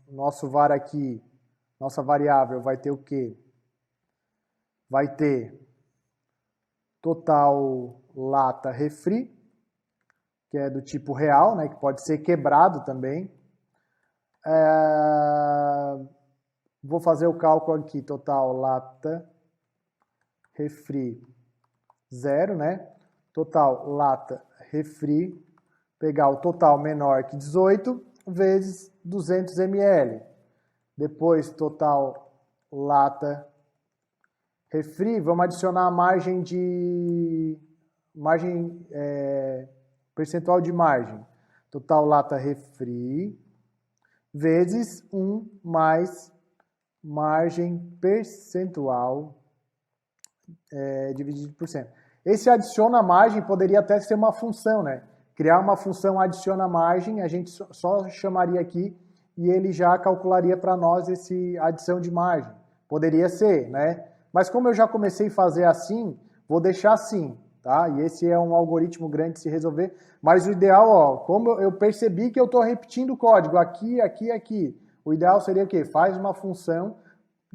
Nosso var aqui, nossa variável vai ter o quê? Vai ter total lata refri, que é do tipo real, né, que pode ser quebrado também. Vou fazer o cálculo aqui, total lata refri 0, né? Total lata refri, pegar o total menor que 18 vezes 200 ml. Depois, total lata refri, vamos adicionar a percentual de margem. Total lata refri vezes 1 mais margem percentual dividido por 100. Esse adiciona margem poderia até ser uma função, né? Criar uma função adiciona margem, a gente só chamaria aqui e ele já calcularia para nós esse adição de margem. Poderia ser, né? Mas como eu já comecei a fazer assim, vou deixar assim, tá? E esse é um algoritmo grande de se resolver. Mas o ideal, ó, como eu percebi que eu estou repetindo o código aqui, aqui, aqui, o ideal seria o quê? Faz uma função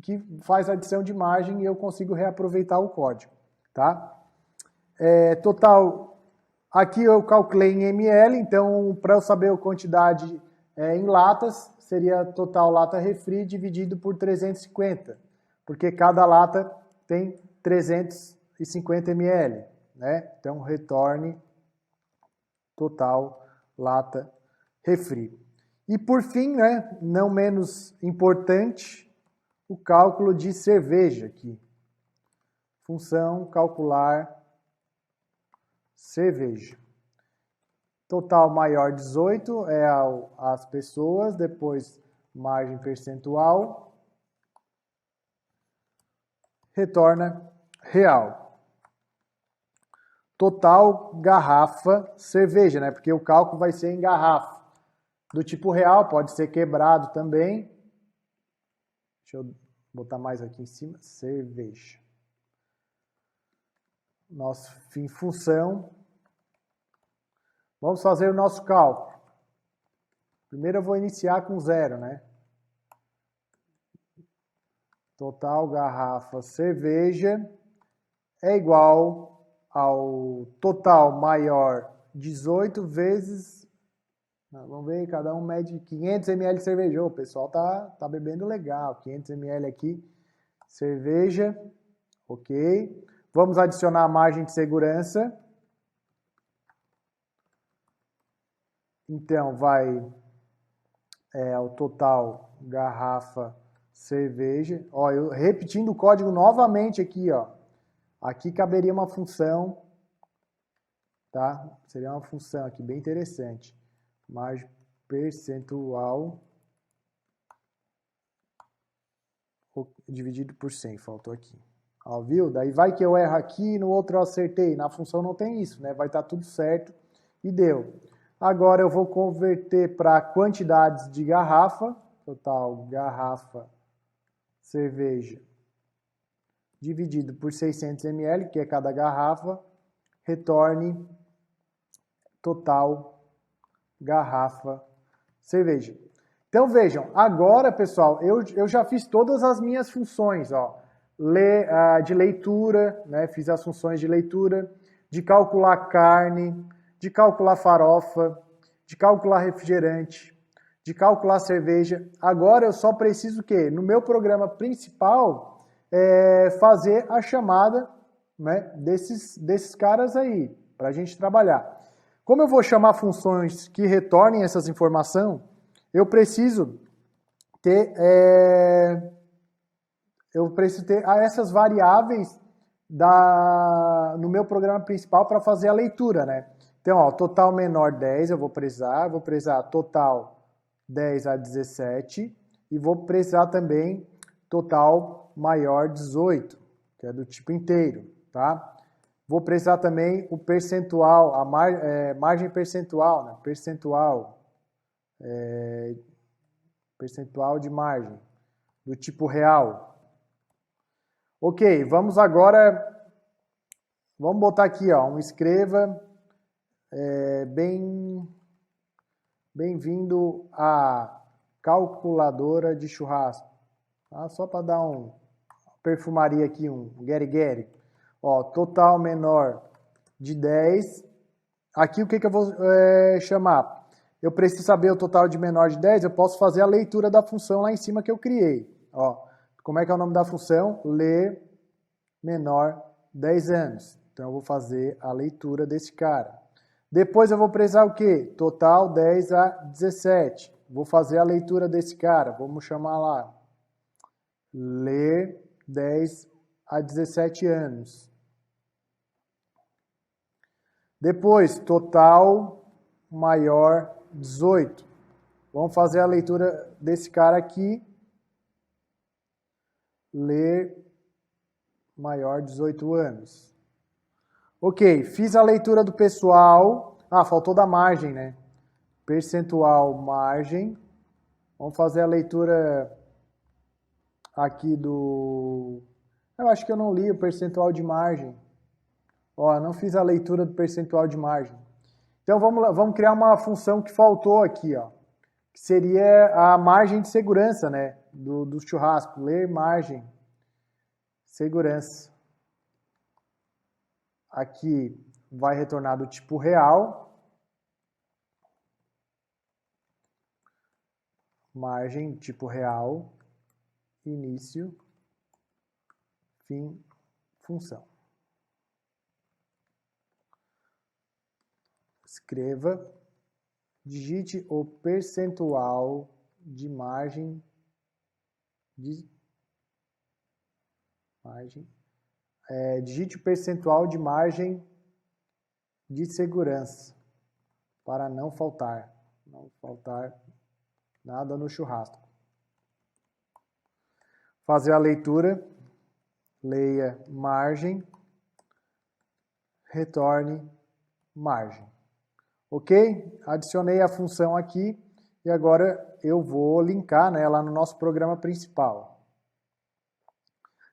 que faz adição de margem e eu consigo reaproveitar o código, tá? Total, aqui eu calculei em ml, então para eu saber a quantidade em latas, seria total lata refri dividido por 350, porque cada lata tem 350 ml, né? Então, retorne total lata refri. E por fim, né, não menos importante, o cálculo de cerveja aqui. Função calcular cerveja. Total maior 18 é as pessoas, depois margem percentual, retorna real. Total garrafa cerveja, né? Porque o cálculo vai ser em garrafa. Do tipo real, pode ser quebrado também. Deixa eu botar mais aqui em cima. Cerveja. Nosso fim, função. Vamos fazer o nosso cálculo. Primeiro eu vou iniciar com 0, né? Total garrafa cerveja é igual ao total maior 18 vezes, vamos ver, cada um mede 500 ml de cerveja. O pessoal tá bebendo legal, 500 ml aqui, cerveja, ok. Vamos adicionar a margem de segurança. Então, vai o total garrafa cerveja. Ó, eu repetindo o código novamente aqui, ó. Aqui caberia uma função, tá? Seria uma função aqui bem interessante. Margem percentual dividido por 100, faltou aqui. Ó, viu? Daí vai que eu erro aqui, no outro eu acertei. Na função não tem isso, né? Vai estar tudo certo e deu. Agora eu vou converter para quantidades de garrafa. Total garrafa cerveja dividido por 600 ml, que é cada garrafa, retorne total garrafa cerveja. Então vejam, agora pessoal, eu já fiz todas as minhas funções, ó, de leitura, né, fiz as funções de leitura, de calcular carne, de calcular farofa, de calcular refrigerante, de calcular cerveja. Agora eu só preciso o quê? No meu programa principal, fazer a chamada, né, desses caras aí, para a gente trabalhar. Como eu vou chamar funções que retornem essas informações, eu preciso ter essas variáveis no meu programa principal para fazer a leitura, né? Então, ó, total menor 10 eu vou precisar total 10 a 17 e vou precisar também total maior 18, que é do tipo inteiro, tá? Vou precisar também o percentual, a margem percentual, né? Percentual de margem, do tipo real. Ok, vamos botar aqui, ó, escreva, bem-vindo à calculadora de churrasco. Tá? Só para dar perfumaria aqui, um gueri-gueri. Ó, total menor de 10. Aqui o que eu vou chamar? Eu preciso saber o total de menor de 10, eu posso fazer a leitura da função lá em cima que eu criei. Ó, como é que é o nome da função? Ler menor 10 anos. Então eu vou fazer a leitura desse cara. Depois eu vou precisar o quê? Total 10 a 17. Vou fazer a leitura desse cara. Vamos chamar lá. Ler 10 a 17 anos. Depois, total maior 18. Vamos fazer a leitura desse cara aqui. Ler maior 18 anos. Ok, fiz a leitura do pessoal. Ah, faltou da margem, né? Percentual margem. Vamos fazer a leitura aqui do... Eu acho que eu não li o percentual de margem. Ó, não fiz a leitura do percentual de margem. Então vamos criar uma função que faltou aqui, ó. Que seria a margem de segurança, né? Do churrasco. Ler margem. Segurança. Aqui vai retornar do tipo real. Margem, tipo real. Início. Fim. Função. Escreva. Digite o percentual de margem. Digite o percentual de margem de segurança. para não faltar nada no churrasco. Fazer a leitura, leia margem, retorne margem. Ok? Adicionei a função aqui e agora eu vou linkar, né, lá no nosso programa principal.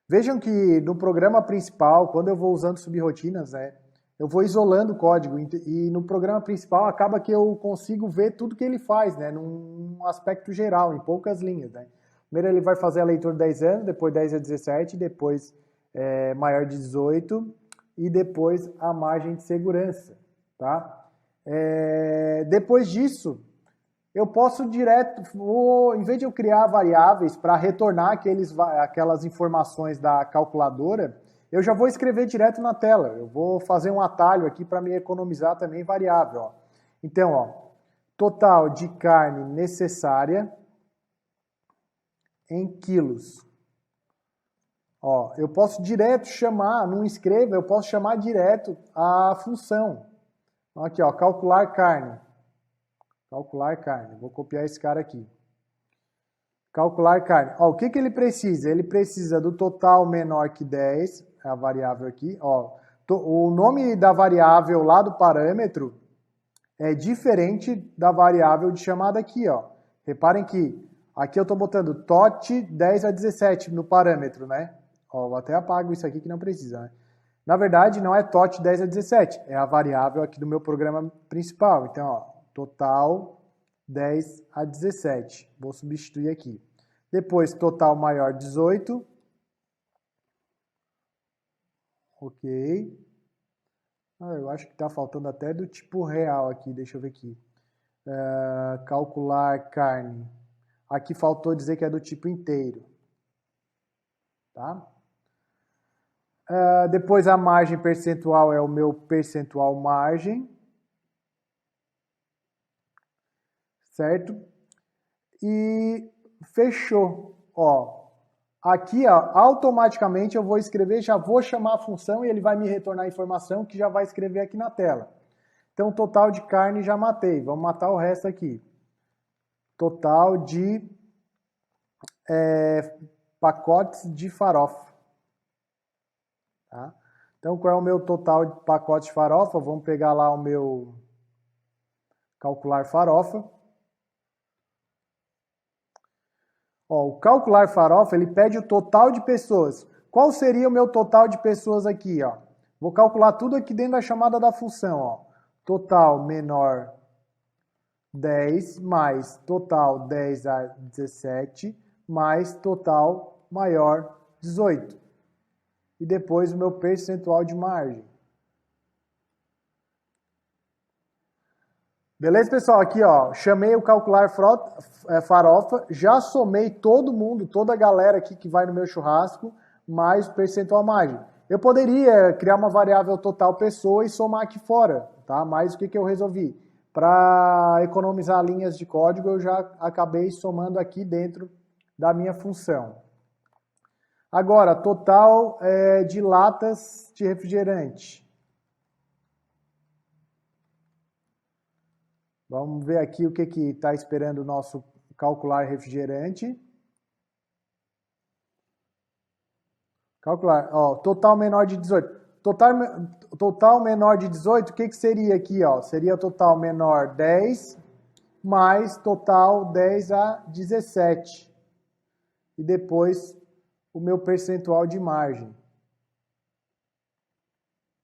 Vejam que no programa principal, quando eu vou usando subrrotinas, né, eu vou isolando o código e no programa principal acaba que eu consigo ver tudo que ele faz, né, num aspecto geral, em poucas linhas. Né. Primeiro ele vai fazer a leitura de 10 anos, depois 10 a 17, depois maior de 18 e depois a margem de segurança. Tá? Depois disso, eu posso direto, em vez de eu criar variáveis para retornar aquelas informações da calculadora, eu já vou escrever direto na tela. Eu vou fazer um atalho aqui para me economizar também variável. Ó. Então, ó, total de carne necessária em quilos. Ó, eu posso direto chamar, não escreva, eu posso chamar direto a função. Aqui, ó, calcular carne. Calcular carne. Vou copiar esse cara aqui. Calcular carne. Ó, o que ele precisa? Ele precisa do total menor que 10, é a variável aqui. Ó, o nome da variável lá do parâmetro é diferente da variável de chamada aqui. Ó. Reparem que aqui eu estou botando tot 10 a 17 no parâmetro, né? Ó, eu até apago isso aqui que não precisa, né? Na verdade, não é tot 10 a 17, é a variável aqui do meu programa principal. Então, ó, total 10 a 17. Vou substituir aqui. Depois, total maior 18. Ok. Eu acho que está faltando até do tipo real aqui. Deixa eu ver aqui. Calcular carne. Aqui faltou dizer que é do tipo inteiro. Tá? Depois a margem percentual é o meu percentual margem. Certo? E fechou. Ó, aqui, ó, automaticamente eu vou escrever, já vou chamar a função e ele vai me retornar a informação que já vai escrever aqui na tela. Então, total de carne já matei. Vamos matar o resto aqui. Total de pacotes de farofa. Tá? Então, qual é o meu total de pacotes de farofa? Vamos pegar lá o meu calcular farofa. Ó, o calcular farofa, ele pede o total de pessoas. Qual seria o meu total de pessoas aqui? Ó? Vou calcular tudo aqui dentro da chamada da função. Ó. Total menor 10 mais total 10 a 17 mais total maior 18. E depois o meu percentual de margem. Beleza, pessoal? Aqui, ó, chamei o calcular farofa, já somei todo mundo, toda a galera aqui que vai no meu churrasco, mais o percentual margem. Eu poderia criar uma variável total pessoa e somar aqui fora, tá? Mas o que eu resolvi? Para economizar linhas de código, eu já acabei somando aqui dentro da minha função. Agora, total de latas de refrigerante. Vamos ver aqui o que está esperando o nosso calcular refrigerante. Calcular, ó, total menor de 18. Total menor de 18, o que seria aqui? Ó? Seria total menor 10 mais total 10 a 17. E depois o meu percentual de margem.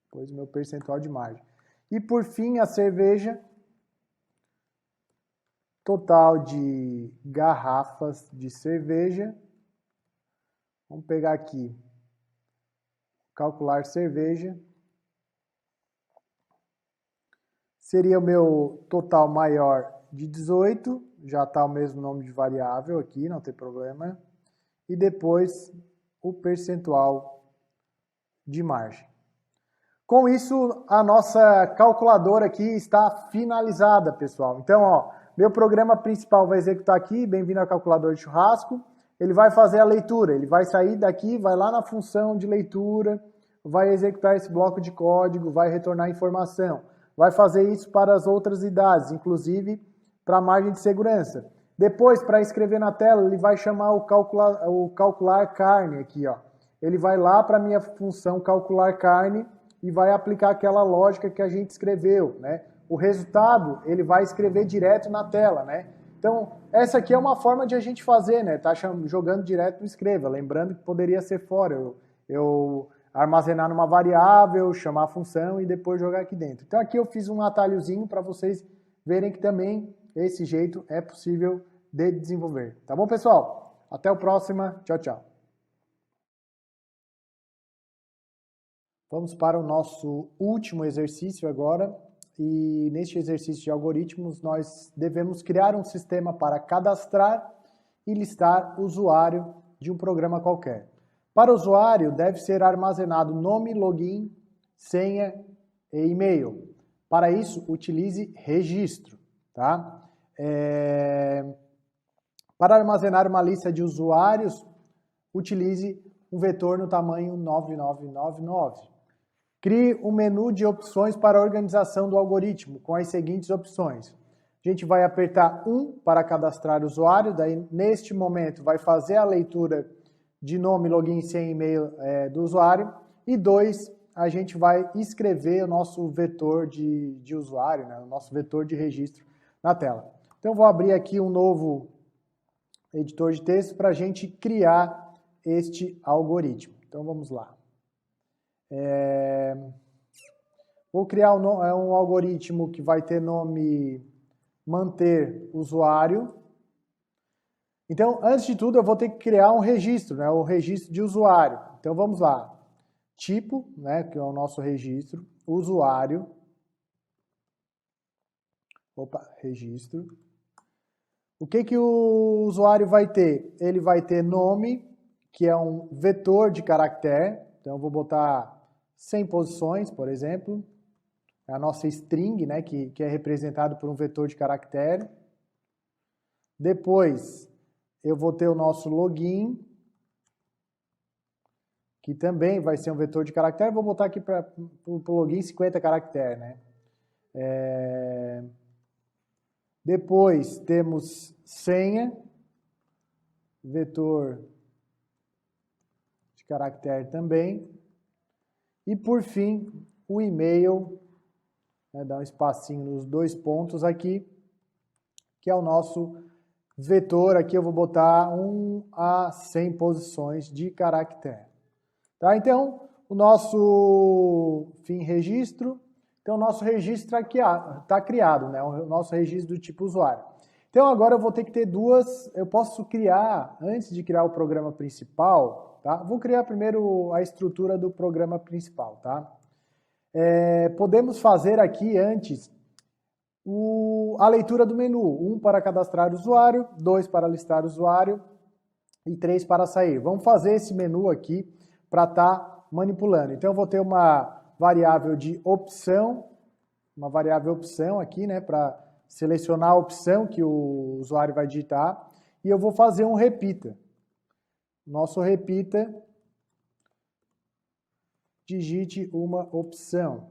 Depois o meu percentual de margem. E por fim, a cerveja. Total de garrafas de cerveja. Vamos pegar aqui. Calcular cerveja. Seria o meu total maior de 18. Já está o mesmo nome de variável aqui, não tem problema. E depois o percentual de margem. Com isso, a nossa calculadora aqui está finalizada, pessoal. Então, ó, meu programa principal vai executar aqui, bem-vindo ao calculador de churrasco. Ele vai fazer a leitura, ele vai sair daqui, vai lá na função de leitura, vai executar esse bloco de código, vai retornar informação. vai fazer isso para as outras idades, inclusive para a margem de segurança. Depois, para escrever na tela, ele vai chamar o calcular carne aqui, ó. Ele vai lá para a minha função calcular carne e vai aplicar aquela lógica que a gente escreveu, né? O resultado, ele vai escrever direto na tela, né? Então, essa aqui é uma forma de a gente fazer, né? Tá jogando direto no escreva. Lembrando que poderia ser fora. Eu armazenar numa variável, chamar a função e depois jogar aqui dentro. Então, aqui eu fiz um atalhozinho para vocês verem que também esse jeito é possível de desenvolver. Tá bom, pessoal? Até o próximo. Tchau, tchau. Vamos para o nosso último exercício agora. E neste exercício de algoritmos, nós devemos criar um sistema para cadastrar e listar o usuário de um programa qualquer. Para o usuário, deve ser armazenado nome, login, senha e e-mail. Para isso, utilize registro. Tá? Para armazenar uma lista de usuários, utilize um vetor no tamanho 9999. Crie um menu de opções para a organização do algoritmo, com as seguintes opções. A gente vai apertar 1 para cadastrar o usuário, daí neste momento vai fazer a leitura de nome, login, senha e e-mail do usuário. E 2, a gente vai escrever o nosso vetor de usuário, né, o nosso vetor de registro na tela. Então, vou abrir aqui um novo editor de texto para a gente criar este algoritmo. Então, vamos lá. Vou criar um algoritmo que vai ter nome manter usuário. Então, antes de tudo, eu vou ter que criar um registro, né, o registro de usuário. Então, vamos lá. Tipo, né, que é o nosso registro, usuário. Opa, registro. O que o usuário vai ter? Ele vai ter nome, que é um vetor de caractere. Então, eu vou botar 100 posições, por exemplo. É a nossa string, né, que é representado por um vetor de caractere. Depois, eu vou ter o nosso login, que também vai ser um vetor de caractere. Vou botar aqui para o login 50 caracteres, né? Depois, temos senha, vetor de caractere também. E, por fim, o e-mail, né, dá um espacinho nos 2 pontos aqui, que é o nosso vetor. Aqui eu vou botar 1 a 100 posições de caractere. Tá? Então, o nosso fim registro, então o nosso registro está criado, né? O nosso registro do tipo usuário. Então, agora eu vou ter que ter eu posso criar, antes de criar o programa principal, tá? Vou criar primeiro a estrutura do programa principal, tá? Podemos fazer aqui antes a leitura do menu. 1 para cadastrar usuário, 2 para listar usuário e 3 para sair. Vamos fazer esse menu aqui para estar manipulando. Então, eu vou ter uma variável de opção, aqui, né, para selecionar a opção que o usuário vai digitar, e eu vou fazer um repita. Nosso repita, digite uma opção.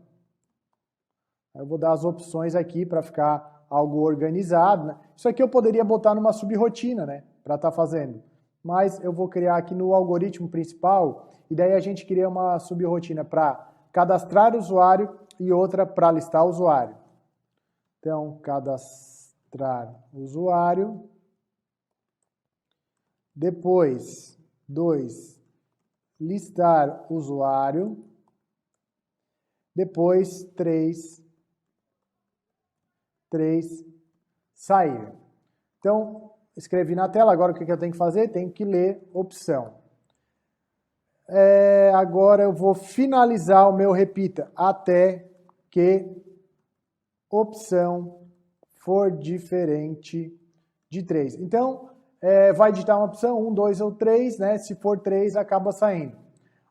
Eu vou dar as opções aqui para ficar algo organizado, né? Isso aqui eu poderia botar numa subrotina, né, para estar fazendo. Mas eu vou criar aqui no algoritmo principal, e daí a gente cria uma subrotina para cadastrar usuário e outra para listar usuário. Então, cadastrar usuário. Depois, 2, listar usuário. Depois, 3, sair. Então, escrevi na tela, agora o que eu tenho que fazer? Tenho que ler opção. Agora eu vou finalizar o meu repita até que opção for diferente de 3. Então, vai digitar uma opção, 1, 2 ou 3, né? Se for 3, acaba saindo.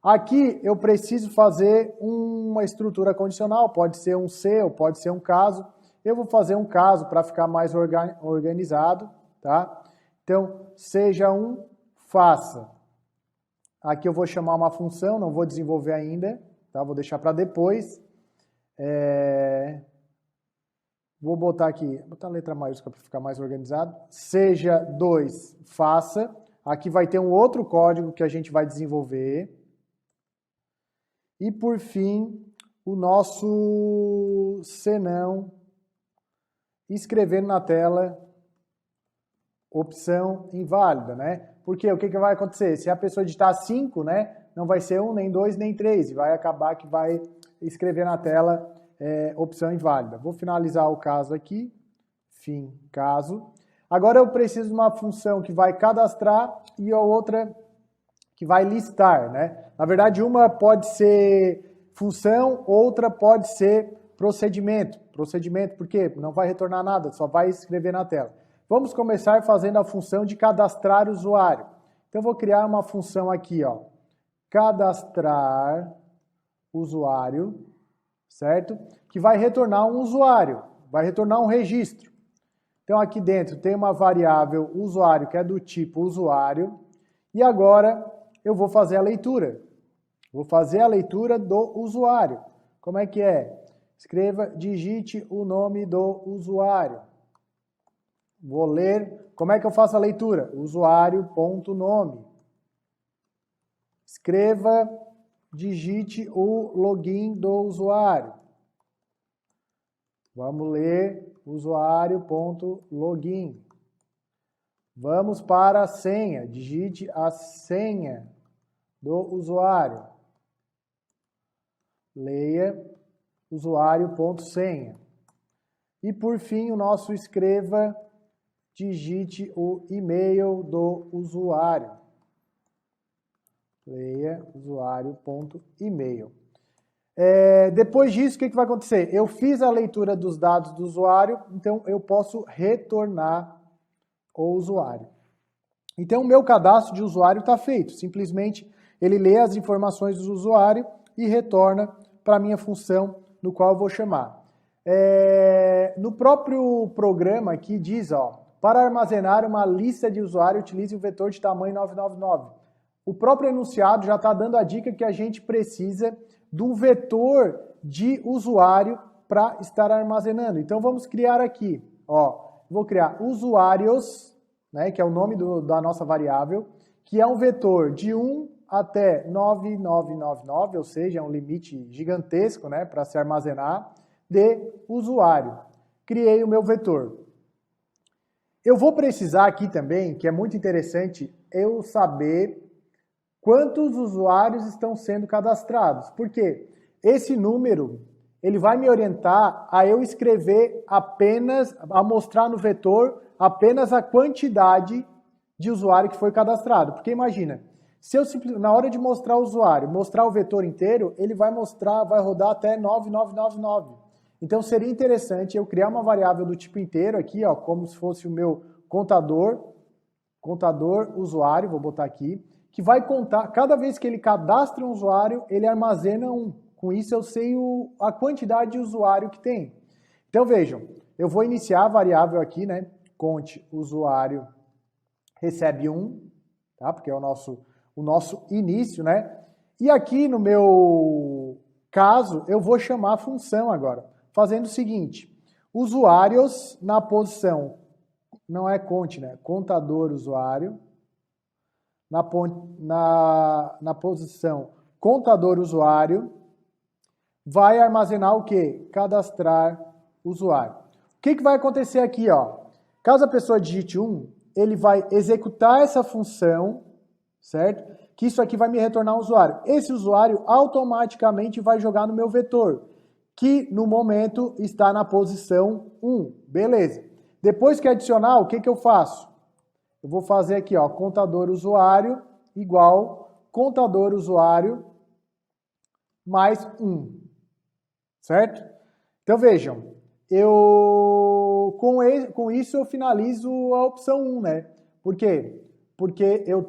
Aqui eu preciso fazer uma estrutura condicional, pode ser um se ou pode ser um caso. Eu vou fazer um caso para ficar mais organizado, tá? Então, seja um, faça. Aqui eu vou chamar uma função, não vou desenvolver ainda, tá? Vou deixar para depois. Vou botar aqui, vou botar a letra maiúscula para ficar mais organizado. Seja 2, faça. Aqui vai ter um outro código que a gente vai desenvolver. E por fim, o nosso senão, escrevendo na tela, opção inválida, né? Porque o que vai acontecer? Se a pessoa digitar 5, né, não vai ser 1, nem 2, nem 3. E vai acabar que vai escrever na tela opção inválida. Vou finalizar o caso aqui. Fim, caso. Agora eu preciso de uma função que vai cadastrar e a outra que vai listar, né? Na verdade, uma pode ser função, outra pode ser procedimento. Procedimento, por quê? Não vai retornar nada, só vai escrever na tela. Vamos começar fazendo a função de cadastrar usuário. Então, eu vou criar uma função aqui, ó. Cadastrar usuário, certo? Que vai retornar um usuário, vai retornar um registro. Então, aqui dentro tem uma variável usuário, que é do tipo usuário. E agora, eu vou fazer a leitura. Vou fazer a leitura do usuário. Como é que é? Escreva, digite o nome do usuário. Vou ler. Como é que eu faço a leitura? Usuário.nome. Escreva, digite o login do usuário. Vamos ler usuário.login. Vamos para a senha. Digite a senha do usuário. Leia usuário.senha. E por fim, o nosso escreva, digite o e-mail do usuário. Leia usuário.email. Depois disso, o que vai acontecer? Eu fiz a leitura dos dados do usuário, então eu posso retornar o usuário. Então, o meu cadastro de usuário está feito. Simplesmente, ele lê as informações do usuário e retorna para a minha função, no qual eu vou chamar. No próprio programa aqui diz, ó, para armazenar uma lista de usuário, utilize o vetor de tamanho 999. O próprio enunciado já está dando a dica que a gente precisa de um vetor de usuário para estar armazenando. Então, vamos criar aqui, ó, vou criar usuários, né, que é o nome da nossa variável, que é um vetor de 1 até 9999, ou seja, é um limite gigantesco, né, para se armazenar, de usuário. Criei o meu vetor. Eu vou precisar aqui também, que é muito interessante, eu saber quantos usuários estão sendo cadastrados. Por quê? Esse número, ele vai me orientar a eu escrever apenas, a mostrar no vetor apenas a quantidade de usuário que foi cadastrado. Porque imagina, se eu na hora de mostrar o usuário, mostrar o vetor inteiro, ele vai mostrar, vai rodar até 9999. Então seria interessante eu criar uma variável do tipo inteiro aqui, ó, como se fosse o meu contador usuário, vou botar aqui, que vai contar, cada vez que ele cadastra um usuário, ele armazena um. Com isso eu sei a quantidade de usuário que tem. Então vejam, eu vou iniciar a variável aqui, né? Conte usuário recebe 1, tá? Porque é o nosso início, né? E aqui no meu caso, eu vou chamar a função agora, fazendo o seguinte, usuários na posição, não é conte, né? Contador usuário, na posição contador usuário, vai armazenar o quê? Cadastrar usuário. O que vai acontecer aqui, ó? Caso a pessoa digite 1, ele vai executar essa função, certo? Que isso aqui vai me retornar um usuário. Esse usuário automaticamente vai jogar no meu vetor, que no momento está na posição 1. Beleza. Depois que adicionar, o que eu faço? Eu vou fazer aqui, ó, contador usuário igual contador usuário mais 1. Certo? Então vejam, com isso eu finalizo a opção 1, né? Por quê? Porque eu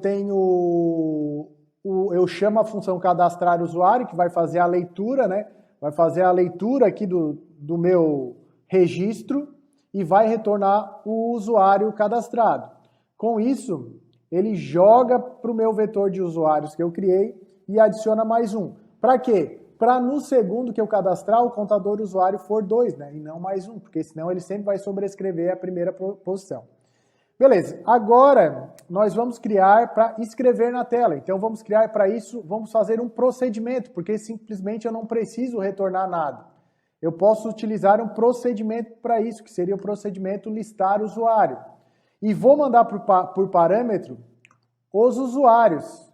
chamo a função cadastrar usuário, que vai fazer a leitura, né? Vai fazer a leitura aqui do meu registro e vai retornar o usuário cadastrado. Com isso, ele joga para o meu vetor de usuários que eu criei e adiciona mais um. Para quê? para no segundo que eu cadastrar, o contador usuário for 2, né? E não mais 1, porque senão ele sempre vai sobrescrever a primeira posição. Beleza, agora nós vamos criar para escrever na tela. Então vamos criar para isso, vamos fazer um procedimento, porque simplesmente eu não preciso retornar nada. Eu posso utilizar um procedimento para isso, que seria o procedimento listar usuário. E vou mandar por parâmetro os usuários.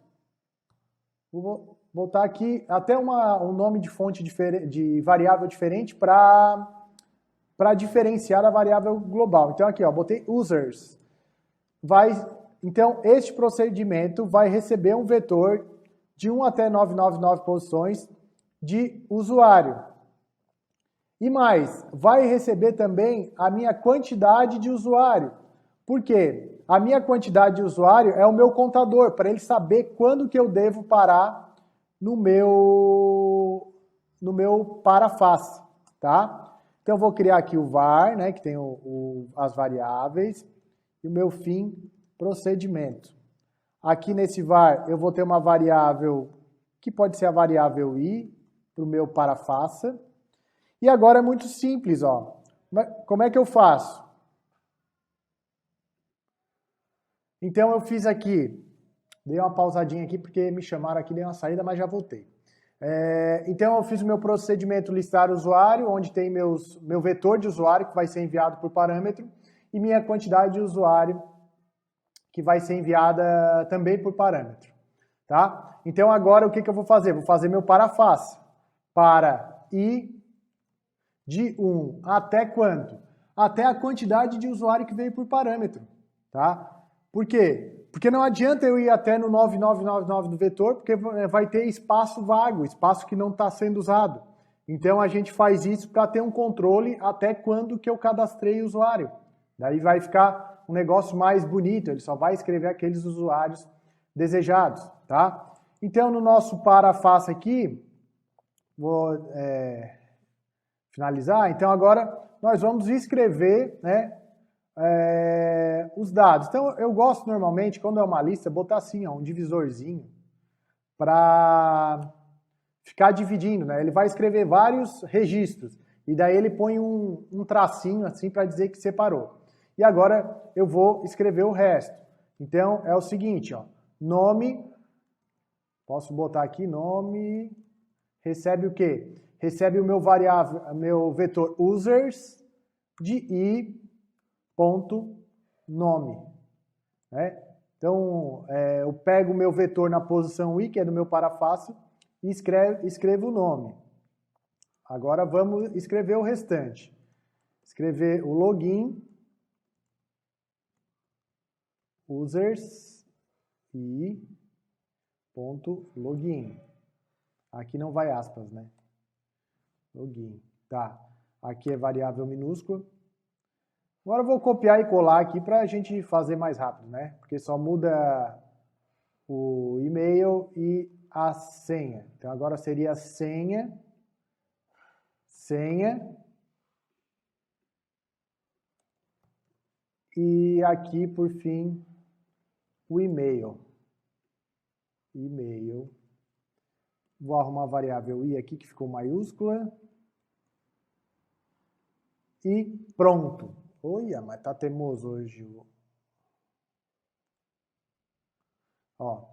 Vou botar aqui até um nome de fonte de variável diferente para diferenciar a variável global. Então aqui, ó, botei users. Então, este procedimento vai receber um vetor de 1 até 999 posições de usuário. E mais, vai receber também a minha quantidade de usuário. Por quê? A minha quantidade de usuário é o meu contador, para ele saber quando que eu devo parar no meu para-face, tá? Então, eu vou criar aqui o var, né, que tem as variáveis, e o meu fim, procedimento. Aqui nesse var, eu vou ter uma variável, que pode ser a variável i, para o meu para-face. E agora é muito simples, ó. Como é que eu faço? Então eu fiz aqui, dei uma pausadinha aqui porque me chamaram aqui, dei uma saída, mas já voltei. Então eu fiz o meu procedimento listar usuário, onde tem meu vetor de usuário, que vai ser enviado por parâmetro, e minha quantidade de usuário, que vai ser enviada também por parâmetro. Tá? Então agora o que eu vou fazer? Vou fazer meu para-face. Para i de 1 até quanto? Até a quantidade de usuário que veio por parâmetro. Tá? Por quê? Porque não adianta eu ir até no 9999 do vetor, porque vai ter espaço vago, espaço que não está sendo usado. Então a gente faz isso para ter um controle até quando que eu cadastrei o usuário. Daí vai ficar um negócio mais bonito, ele só vai escrever aqueles usuários desejados, tá? Então, no nosso para-face aqui, vou finalizar. Então, agora nós vamos escrever, né, os dados. Então, eu gosto normalmente, quando é uma lista, botar assim, ó, um divisorzinho, para ficar dividindo, né? Ele vai escrever vários registros, e daí ele põe um tracinho assim para dizer que separou. E agora eu vou escrever o resto. Então, é o seguinte, ó, nome, posso botar aqui nome, recebe o quê? Recebe o meu variável, meu vetor users de i.nome. Né? Então, eu pego o meu vetor na posição i, que é do meu para-face, e escrevo o nome. Agora vamos escrever o restante. Escrever o login, users e ponto login. Aqui não vai aspas, né? Login. Tá. Aqui é variável minúscula. Agora eu vou copiar e colar aqui para a gente fazer mais rápido, né? Porque só muda o e-mail e a senha. Então agora seria senha, e aqui por fim o e-mail. Vou arrumar a variável i aqui, que ficou maiúscula. E pronto. Olha, mas tá teimoso hoje. Ó.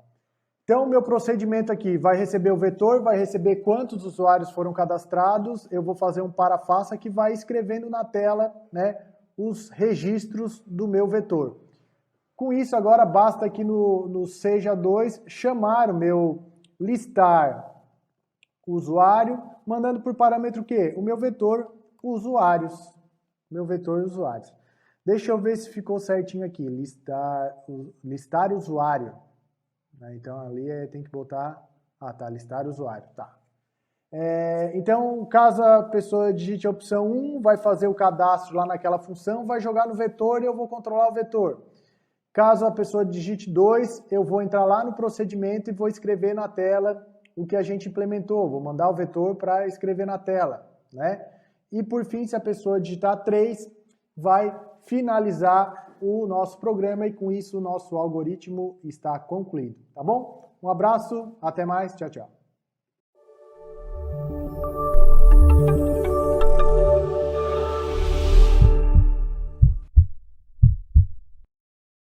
Então, o meu procedimento aqui vai receber o vetor, vai receber quantos usuários foram cadastrados. Eu vou fazer um para-face que vai escrevendo na tela, né, os registros do meu vetor. Com isso, agora basta aqui no seja2 chamar o meu listar usuário, mandando por parâmetro o quê? O meu vetor usuários. Deixa eu ver se ficou certinho aqui. Listar usuário. Então, ali tem que botar... listar usuário. Tá. Então, caso a pessoa digite a opção 1, vai fazer o cadastro lá naquela função, vai jogar no vetor e eu vou controlar o vetor. Caso a pessoa digite 2, eu vou entrar lá no procedimento e vou escrever na tela o que a gente implementou. Vou mandar o vetor para escrever na tela, né? E por fim, se a pessoa digitar 3, vai finalizar o nosso programa e com isso o nosso algoritmo está concluído, tá bom? Um abraço, até mais, tchau, tchau.